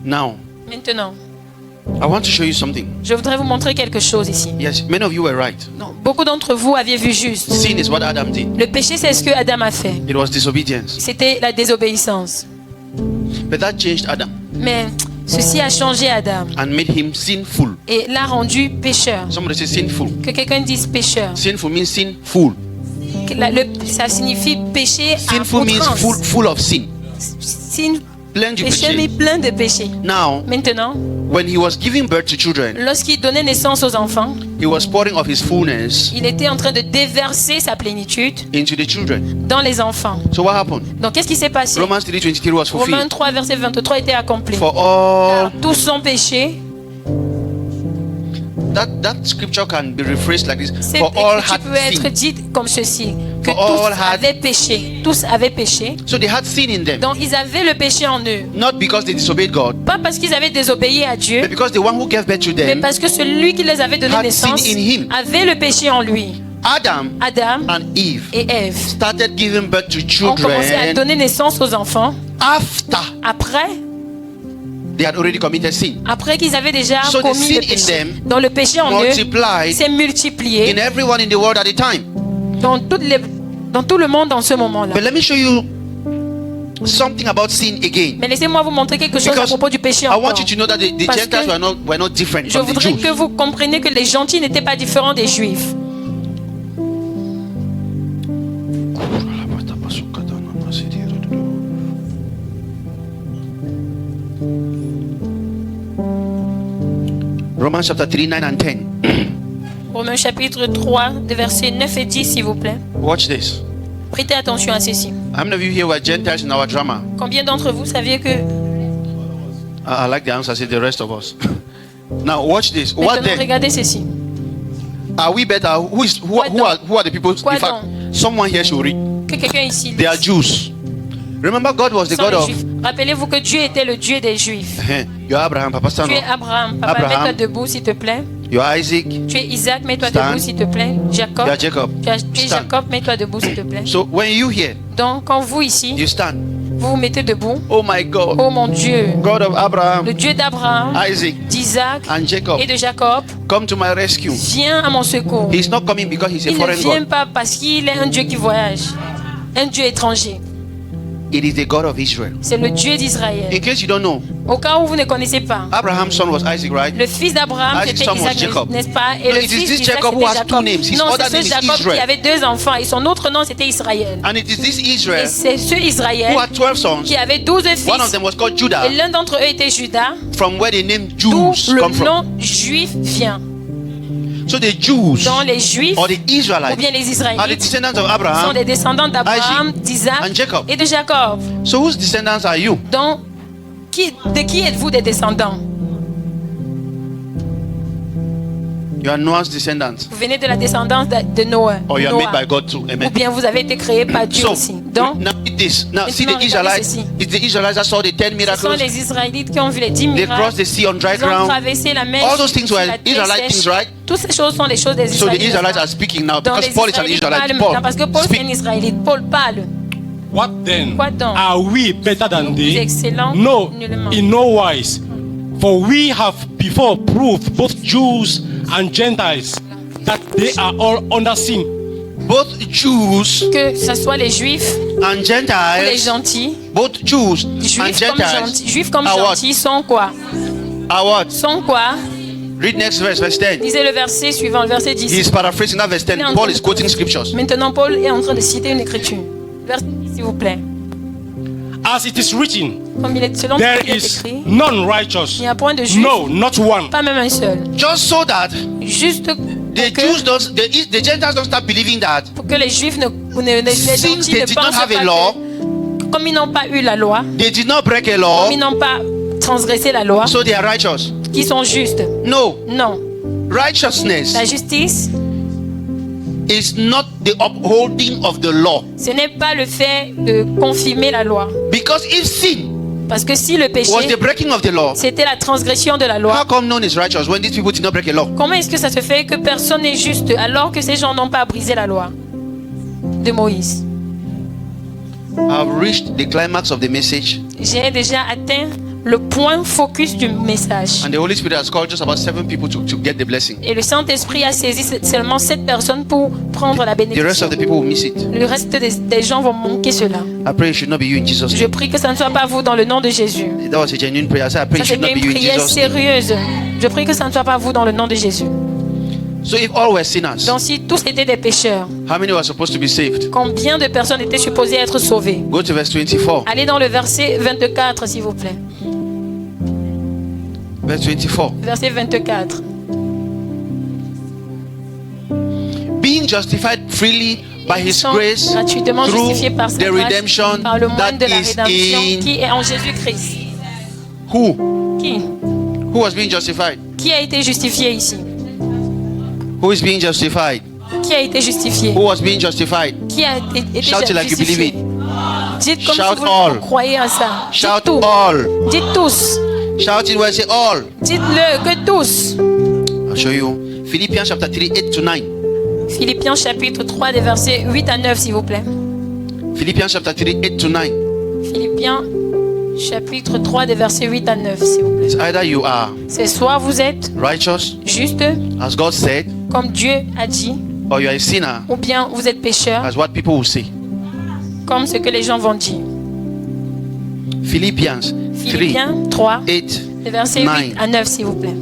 Now, maintenant, I want to show you something. Je voudrais vous montrer quelque chose ici. Yes, many of you were right. Non, beaucoup d'entre vous aviez vu juste. Sin is what Adam did. Le péché, c'est ce que Adam a fait. It was disobedience. C'était la désobéissance. But that changed Adam. Mais ceci a changé Adam. And made him sinful. Et l'a rendu pécheur. Somebody say sinful. Que quelqu'un dise pécheur. Sinful means sinful. Ça signifie péché. Sinful means full of sin. Plein de péché. Mais plein de péché. Now, maintenant, when he was giving birth to children, lorsqu'il donnait naissance aux enfants, he was pouring of his fullness. Il était en train de déverser sa plénitude into the children. Dans les enfants. So what happened? Donc qu'est-ce qui s'est passé? Romans 3:23 was fulfilled. Romains 3 verset 23 était accompli. For all, car tous sont péchés. That scripture can be rephrased like this. For all had peut être dite comme ceci. Que tous avaient péché. Tous avaient péché. So they had sin in them. Donc ils avaient le péché en eux. Not because they disobeyed God. Pas parce qu'ils avaient désobéi à Dieu. But because the one who gave birth to them. Mais parce que celui qui les avait donné naissance avait le péché en lui. Adam and Eve et Ève started giving birth to children. Ont commencé à donner naissance aux enfants. Après. They had already committed sin. Après qu'ils avaient déjà commis le péché. Donc le péché en eux s'est multiplié. In everyone in the world at the time. Dans tout le monde en ce moment-là. But let me show you something about sin again. Mais laissez-moi vous montrer quelque chose à propos du péché encore. I want you to know that the Gentiles were not different from the Jews. Je voudrais que vous compreniez que les gentils n'étaient pas différents des Juifs. Romans chapter 3, 9 and 10. Romains chapitre 3, de versets 9 et 10, s'il vous plaît. Watch this. Prêtez attention à ceci. How many of you here were Gentiles in our drama? Combien d'entre vous saviez que... I like the answer, say the rest of us. Now watch this. What then? Regardez ceci. Are we better? Who are the people? Quoi in fact, someone here should read. Que quelqu'un ici. They are Jews. Remember, God was the God of. Rappelez-vous que Dieu était le Dieu des Juifs. Tu es Abraham, papa. Tu es Abraham, papa. Mets-toi debout, s'il te plaît. You are Isaac. Tu es Isaac, mets-toi debout, s'il te plaît. Jacob. You are Jacob. Tu es Jacob, mets-toi debout, s'il te plaît. So when you here, donc quand vous ici, you stand. Vous vous mettez debout. Oh my God. Oh mon Dieu. God of Abraham. Le Dieu d'Abraham, Isaac, d'Isaac and Jacob. Et de Jacob. Come to my rescue. Viens à mon secours. He's not coming because he's a foreign God. Il ne vient pas parce qu'il est un Dieu qui voyage, un Dieu étranger. It is the God of Israel. C'est le Dieu d'Israël. In case you don't know, au cas où vous ne connaissez pas, Abraham's son was Isaac, right? Le fils d'Abraham c'était Isaac, n'est-ce pas? Et le fils d'Isaac c'était Jacob. Non, c'est ce Jacob qui avait 2 enfants et son autre nom c'était Israël. And it is this Israel et c'est ce Israël who had 12 sons. Qui avait 12 fils. One of them was called Judah. Et l'un d'entre eux était Judas. From where the name Jews come from. Le nom juif vient. So the Jews, donc les Juifs, or the Israelites, ou bien les Israélites, are the descendants of Abraham, sont des descendants d'Abraham, d'Isaac et de Jacob. So whose descendants are you? Donc, de qui êtes-vous des descendants? You are Noah's descendants. Vous venez de la descendance de Noé. Or you are made by God too. Amen. Ou bien vous avez été créé par Dieu aussi. Donc, now see the Israelites. It's the Israelites that saw the 10 miracles. Ce sont les Israélites qui ont vu les 10 miracles. They crossed the sea on dry ground. Ils ont traversé la mer. All those things were Israelite things, right? Toutes ces choses sont les choses des Israélites. So the Israelites are speaking now because Paul is an Israelite. Paul parce que Paul est un Israélite. Paul parle. What then? Quoi donc? Are we better than they? No, in no wise. For we have before proved, both Jews and Gentiles, that they are all under sin. Both Jews, que ce soit les Juifs and Gentiles, ou les gentils, both Jews Juifs and Gentiles, Juifs comme gentils sont quoi? Sont quoi? Read next verse, verse 10. Lisez le verset suivant, le verset 10. He is paraphrasing that verse 10. Paul is quoting scriptures. Maintenant, Paul est en train de citer une écriture. Verset 10, s'il vous plaît. As it is written, comme il est, selon there il est is écrit, none righteous. Il n'y a point de juif. No, not one. Pas même un seul. Just so that juste the Jews don't, the Gentiles don't start believing that. Pour que les Juifs since they did not have a law, comme ils n'ont pas eu la loi, they did not break a law, comme ils n'ont pas transgressé la loi, so they are righteous. Qui sont justes. No. Non. Righteousness. La justice is not the upholding of the law. Ce n'est pas le fait de confirmer la loi. Because if sin parce que si le péché was the breaking of the law, c'était la transgression de la loi, how come no one is righteous when these people did not break a law? Comment est-ce que ça se fait que personne n'est juste alors que ces gens n'ont pas brisé la loi de Moïse? I've reached the climax of the message. J'ai déjà atteint le point focus du message. And the Holy Spirit has called just about 7 people to get the blessing. Et le Saint-Esprit a saisi seulement 7 personnes pour prendre la bénédiction. The rest of the people will miss it. Le reste des gens vont manquer cela. I pray it should not be you in Jesus' name. Je prie que ça ne soit pas vous dans le nom de Jésus. That was a genuine prayer. I said, I pray it should not be you in Jesus' name. C'est une prière sérieuse. Je prie que ça ne soit pas vous dans le nom de Jésus. So if all were sinners, donc si tous étaient des pécheurs, how many were supposed to be saved? Combien de personnes étaient supposées être sauvées? Go to verse 24. Allez dans le verset 24 s'il vous plaît. Verse 24. Verset 24. Being justified freely by His grace gratuitement justifiés par sa the grâce, redemption par le moyen de la that is rédemption in qui est en Jésus-Christ. Who? Qui? Who was being justified? Qui a été justifié ici? Who is being justified? Qui a été justifié? Who was being justified? Qui a été Shout it like you believe it. Dites comme Shout si vous all. croyez à ça. Shout Dites all. Dites tous. Shout it where I say all. Dites-le que tous. I'll show you. Philippians chapter 3, 8 to 9. Philippiens chapitre 3 des versets 8 à 9 s'il vous plaît. Philippians chapter 3, 8 to 9. Philippiens chapitre 3 des versets 8 à 9 s'il vous plaît. It's either you are c'est soit vous êtes righteous, juste, as God said, comme Dieu a dit, or you are a sinner, ou bien vous êtes pécheur, as what people will say. Comme ce que les gens vont dire. Philippians 3, 8, les versets 8 à 9 s'il vous plaît.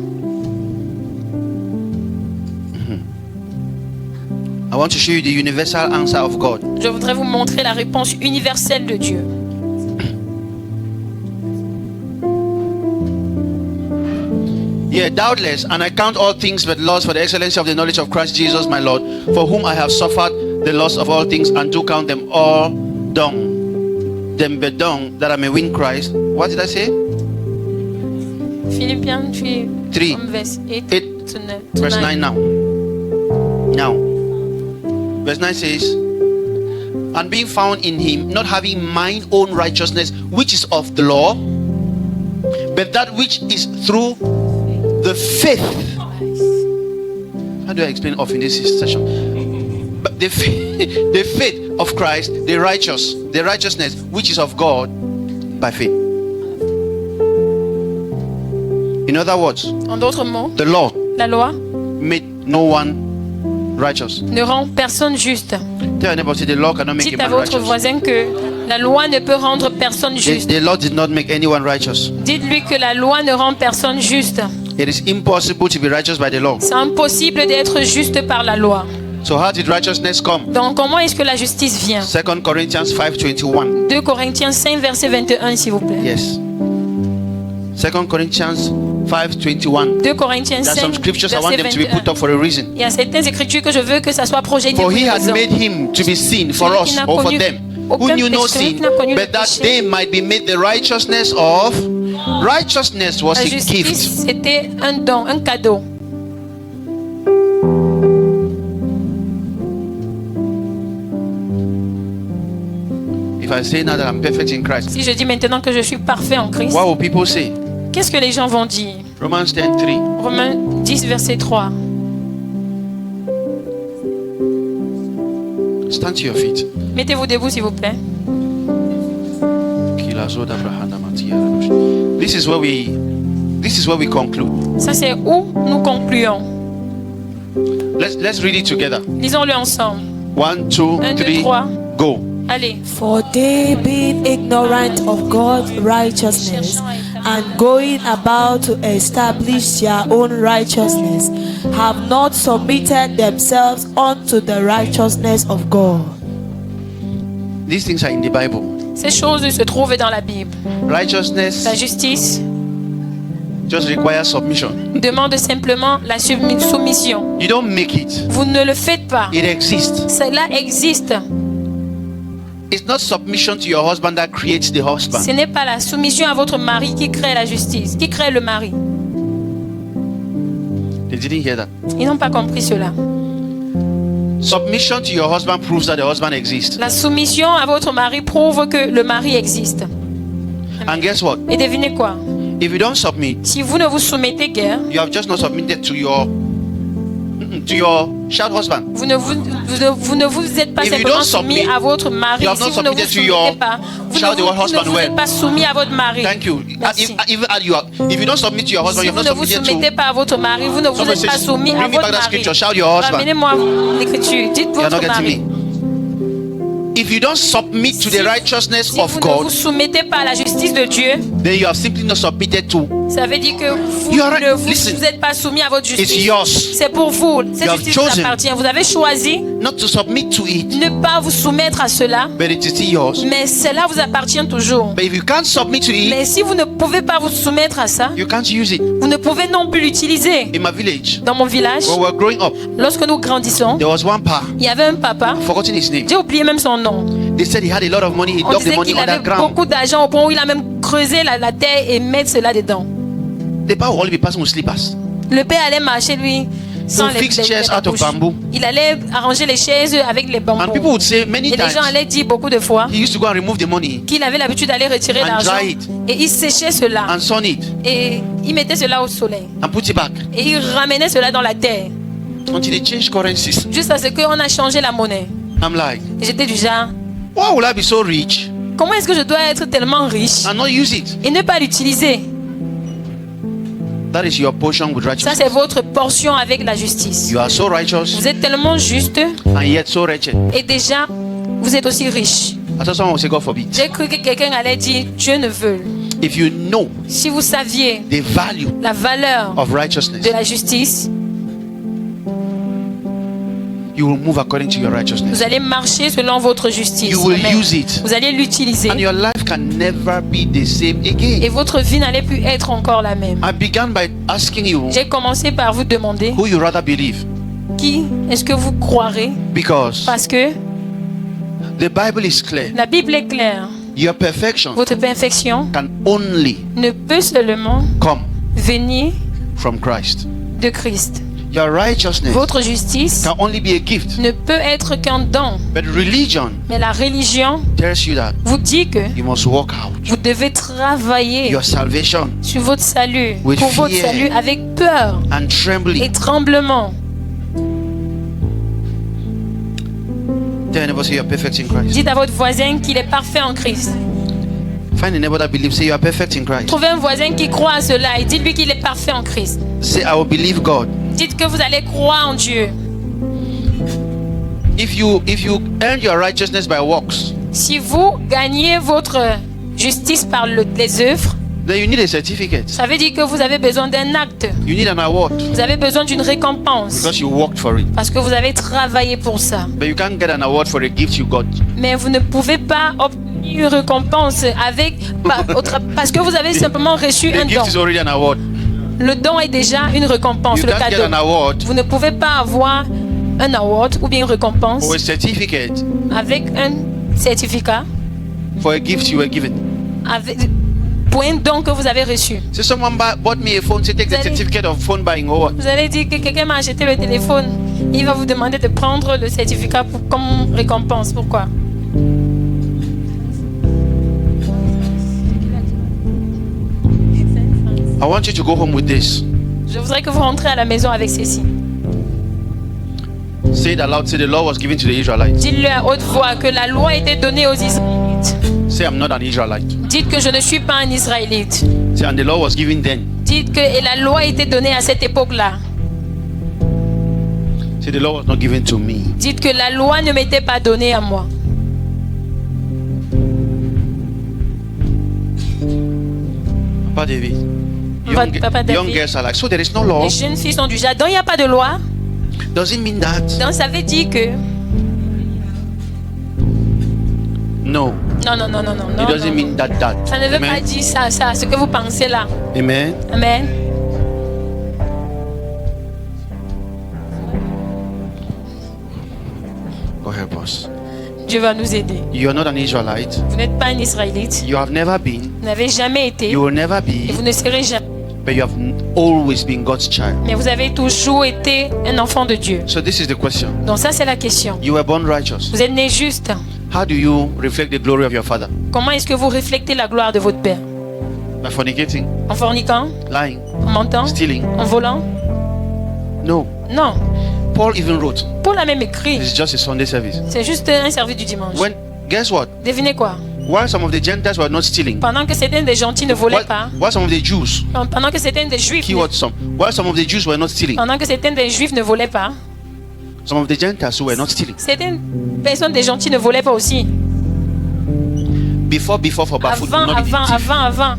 I want to show you the universal answer of God. Je voudrais vous montrer la réponse universelle de Dieu. Yeah, doubtless, and I count all things but loss for the excellency of the knowledge of Christ Jesus my Lord, for whom I have suffered the loss of all things, and do count them all dung, them but dung, that I may win Christ. What did I say? Philippians 3, verse 8 to 9. Verse 9 now. Now, verse 9 says, and being found in him, not having mine own righteousness, which is of the law, but that which is through the faith. How do I explain off in this session? But the faith of Christ, the righteousness which is of God by faith. In other words, en d'autres mots, the law la loi made no one righteous. Ne rend personne juste. Tell your neighbor, say, the law cannot make Dites a à man votre righteous. voisin que la loi ne peut rendre personne juste. The law did not make anyone righteous. Dites-lui que la loi ne rend personne juste. It is impossible to be righteous by the law. C'est impossible d'être juste par la loi. So how did righteousness come? Donc comment est-ce que la justice vient? 2 Corinthians 5:21. 2 Corinthiens 5 verset 21 s'il vous plaît. Yes. 2 Corinthians 5:21. 2 Corinthiens 5 There are some scriptures I want verset them to be 21. put up for a reason. Il y a certaines écritures que je veux que ça soit projeté For pour he une had raison. made him to be sin for Celui us qui n'a or for connu them who aucun knew no péché, sin, qui n'a connu le but that péché. they might be made the righteousness of. Righteousness was La a justice, gift. c'était un don, un cadeau. If I say now that I'm perfect in Christ, Si je dis maintenant que je suis parfait en Christ, what will people say? qu'est-ce que les gens vont dire? Romans 10:3. Romains 10 verset 3. Stand to your feet. Mettez-vous debout s'il vous plaît. This is where we conclude. Ça c'est où nous concluons. Let's read it together. Lisons-le ensemble. 1, 2, 1, 2, 3, 3. go. Allez. For they being ignorant of God's righteousness and going about to establish their own righteousness, have not submitted themselves unto the righteousness of God. These things are in the Bible. Ces choses se trouvent dans la Bible. Righteousness La justice just requires submission. demande simplement la soumission. You don't make it. Vous ne le faites pas. It exists. Cela existe. It's not submission to your husband that creates the husband. Ce n'est pas la soumission à votre mari qui crée la justice, qui crée le mari. They didn't hear that. Ils n'ont pas compris cela. Submission to your husband proves that the husband exists. La soumission à votre mari prouve que le mari existe. And guess what? Et devinez quoi? If you don't submit, Si vous ne vous soumettez guère, you have just not submitted to your child husband. vous ne vous êtes pas If you simplement don't soumis submit, à votre mari. you have Si not vous ne vous submitted to your soumettez pas, vous child ne or vous husband well. êtes pas soumis à votre mari. Thank you. Merci. Even if you don't submit to your husband, Si you vous have ne not vous submitted soumettez to. pas à votre mari, vous ne vous Somebody êtes pas says, soumis à bring me votre back that mari. scripture. Shout your husband. Ramenez-moi l'écriture. Dites You're not votre getting mari. me. If you don't submit to the righteousness Si of vous ne vous God, soumettez pas à la justice de Dieu, then you have simply not submitted to. ça veut dire que vous You are right. ne vous Listen. êtes pas soumis à votre It's justice. yours. C'est pour vous. Cette You have justice vous chosen. appartient. Vous avez choisi Not to submit to it, de ne pas vous soumettre à cela, but it is still yours. mais cela vous appartient toujours. But if you can't submit to it, Mais si vous ne pouvez pas vous soumettre à ça, you can't use it. vous ne pouvez non plus l'utiliser. In my village, Dans mon village, when we were growing up, lorsque nous grandissons, there was one pa. il y avait un papa, I've forgotten his name. j'ai oublié même son nom. They said he had a lot of money. He On dug the disait money qu'il avait underground. beaucoup d'argent au point où il a même creusé la terre et mettre cela dedans. The pa will only be passing with slippers. Le père allait marcher lui sans To fix chairs out of bambous. bamboo. Il allait arranger les chaises avec les And people bambous. would say many Et les gens times allaient dire beaucoup de fois he used to go and remove the money qu'il avait l'habitude d'aller retirer And l'argent dry it. et il séchait cela and sun it et il mettait cela au soleil and put it back et il ramenait cela dans la terre until they change currencies. jusqu'à ce qu'on a changé la monnaie. I'm like, Et j'étais du genre, why would I be so rich comment est-ce que je dois être tellement riche and not use it? et ne pas l'utiliser? That is your portion with Ça righteousness. c'est votre portion avec la justice. You are so righteous Vous êtes tellement juste and yet so wretched. et déjà vous êtes aussi riche. I thought someone would say, God forbid. J'ai cru que quelqu'un allait dire Dieu ne veut. If you know Si vous saviez the value la valeur of righteousness, de la justice, you will move according to your righteousness. vous allez marcher selon votre justice. You will Amen. use it. Vous allez l'utiliser. And your life can never be the same Et again. votre vie n'allait plus être encore la même. I began by asking you J'ai commencé par vous demander who you rather believe. qui est-ce que vous croirez, Because parce que the Bible is clear. la Bible est claire. Your perfection Votre perfection can only ne peut seulement come venir from Christ. de Christ. Your righteousness Votre justice can only be a gift. ne peut être qu'un don. But religion Mais la religion tells you that vous dit que you must work out vous devez travailler your salvation sur votre salut, With pour votre fear. salut avec peur and et trembling. tremblement. Tell your neighbor, say you are perfect in Christ. Dites à votre voisin qu'il est parfait en Christ. Find a neighbor that believes, say you are perfect in Christ. Trouvez un voisin qui croit à cela et dites-lui qu'il est parfait en Christ. Say, I will believe God. Dites que vous allez croire en Dieu. If you earn your righteousness by works, si vous gagnez votre justice par les œuvres, then you need a certificate. Ça veut dire que vous avez besoin d'un acte. You need an award. Vous avez besoin d'une récompense. Because you worked for it. Parce que vous avez travaillé pour ça. But you can't get an award for a gift you got. Mais vous ne pouvez pas obtenir une récompense parce que vous avez simplement reçu un don. The gift is already an award. Le don est déjà une récompense, le cadeau. Vous ne pouvez pas avoir un award ou bien une récompense or a certificate avec un certificat for a gift you were given. Pour un don que vous avez reçu. So someone bought me a phone, say take the certificate of phone buying or what? Vous allez dire que quelqu'un m'a acheté le téléphone, il va vous demander de prendre le certificat comme récompense. Pourquoi? I want you to go home with this. Je voudrais que vous rentrez à la maison avec ceci. Say it aloud. Say the law was given to the Israelites. Dites-le à haute voix que la loi était donnée aux Israélites. Say I'm not an Israelite. Dites que je ne suis pas un Israélite. Say and the law was given then. Dites que et la loi était donnée à cette époque-là. Say the law was not given to me. Dites que la loi ne m'était pas donnée à moi. Papa David. Papa David. Young girls are like, so there is no law. Les jeunes filles sont du genre, donc il n'y a pas de loi. Does it mean that? Donc ça veut dire que no. Non. It doesn't mean that. Ça ne veut pas dire ça, ce que vous pensez là. Amen. Amen. God help us. Dieu va nous aider. You are not an Israelite. Vous n'êtes pas un Israélite. You have never been. Vous n'avez jamais été. You will never be. Et vous ne serez jamais. But you have always been God's child. Mais vous avez toujours été un enfant de Dieu. So this is the question. Donc ça c'est la question. You were born righteous. Vous êtes né juste. How do you reflect the glory of your father? Comment est-ce que vous reflétez la gloire de votre père? By fornicating. En forniquant? Lying. En mentant? Stealing. En volant? No. Non. Paul even wrote. Paul a même écrit. It's just a Sunday service. C'est juste un service du dimanche. Guess what? Devinez quoi? While some of the Gentiles were not stealing. Pendant que certains des gentils ne volaient pas. While some of the Jews. Pendant que certains des juifs. While some of the Jews were not stealing. Pendant que certains des juifs ne volaient pas. Some of the Gentiles who were not stealing. Certaines personnes des gentils ne volaient pas aussi. Before for Bafoot. Avant.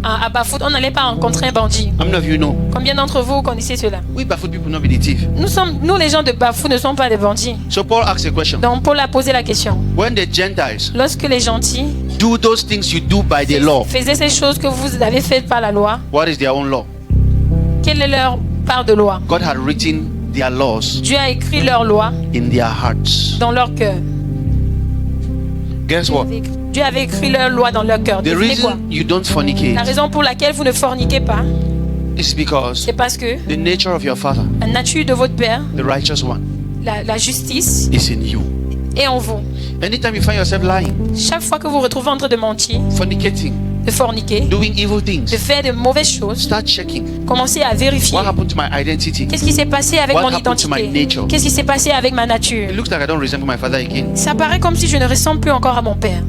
À Bafoot, on n'allait pas rencontrer un bandit. How many of you know? Combien d'entre vous connaissez cela? We Bafoot people not be the thief. Nous les gens de Bafoot ne sommes pas des bandits. So Paul asked a question. Donc Paul a posé la question. When the Gentiles lorsque les gentils do those things you do by the law, faisaient ces choses que vous avez faites par la loi, what is their own law? Quelle est leur part de loi? God had written their laws. Dieu a écrit leurs lois in their hearts. Dans leur cœur. Guess what? Dieu avait écrit leurs lois dans leur cœur. The reason you don't fornicate. La raison pour laquelle vous ne forniquez pas. Is because c'est parce que the nature of your father, la nature de votre père, the righteous one, la justice, is in you. Est en vous. Anytime you find yourself lying, chaque fois que vous vous retrouvez en train de mentir, fornicating, de forniquer, doing evil things, de faire de mauvaises choses, start checking. Commencez à vérifier. What happened to my identity? Qu'est-ce qui s'est passé avec mon identité? Qu'est-ce qui s'est passé avec ma nature? It looks like I don't resemble my father again. Ça paraît comme si je ne ressemble plus encore à mon père.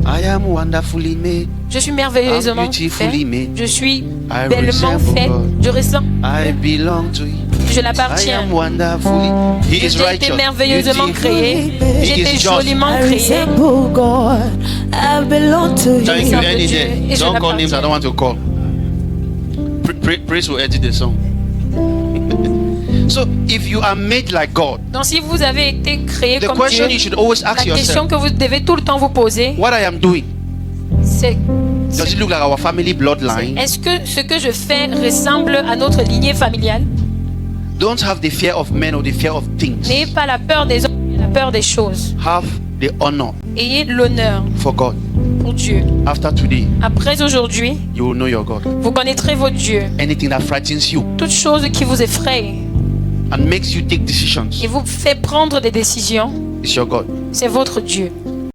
I am wonderfully made. Je suis merveilleusement fait. Je suis bellement fait. Je ressemble. I belong to you. Je l'appartiens. J'ai été merveilleusement créé. J'ai été joliment créé. Thank you, any day. Don't call names I don't want to call. Praise will edit the song. So, if you are made like God, donc si vous avez été créé comme question Dieu, you should always ask la question yourself, que vous devez tout le temps vous poser, what I am doing, c'est does it look like our family bloodline? Est-ce que ce que je fais ressemble à notre lignée familiale? Don't have the fear of men or the fear of things. N'ayez pas la peur des hommes, mais la peur des choses. Have the honor. Ayez l'honneur for God. Pour Dieu. After today, après aujourd'hui, you will know your God. Vous connaîtrez votre Dieu. Anything that frightens you, toute chose qui vous effraie, and makes you take decisions, et vous fait prendre des décisions, it's your God. C'est votre Dieu.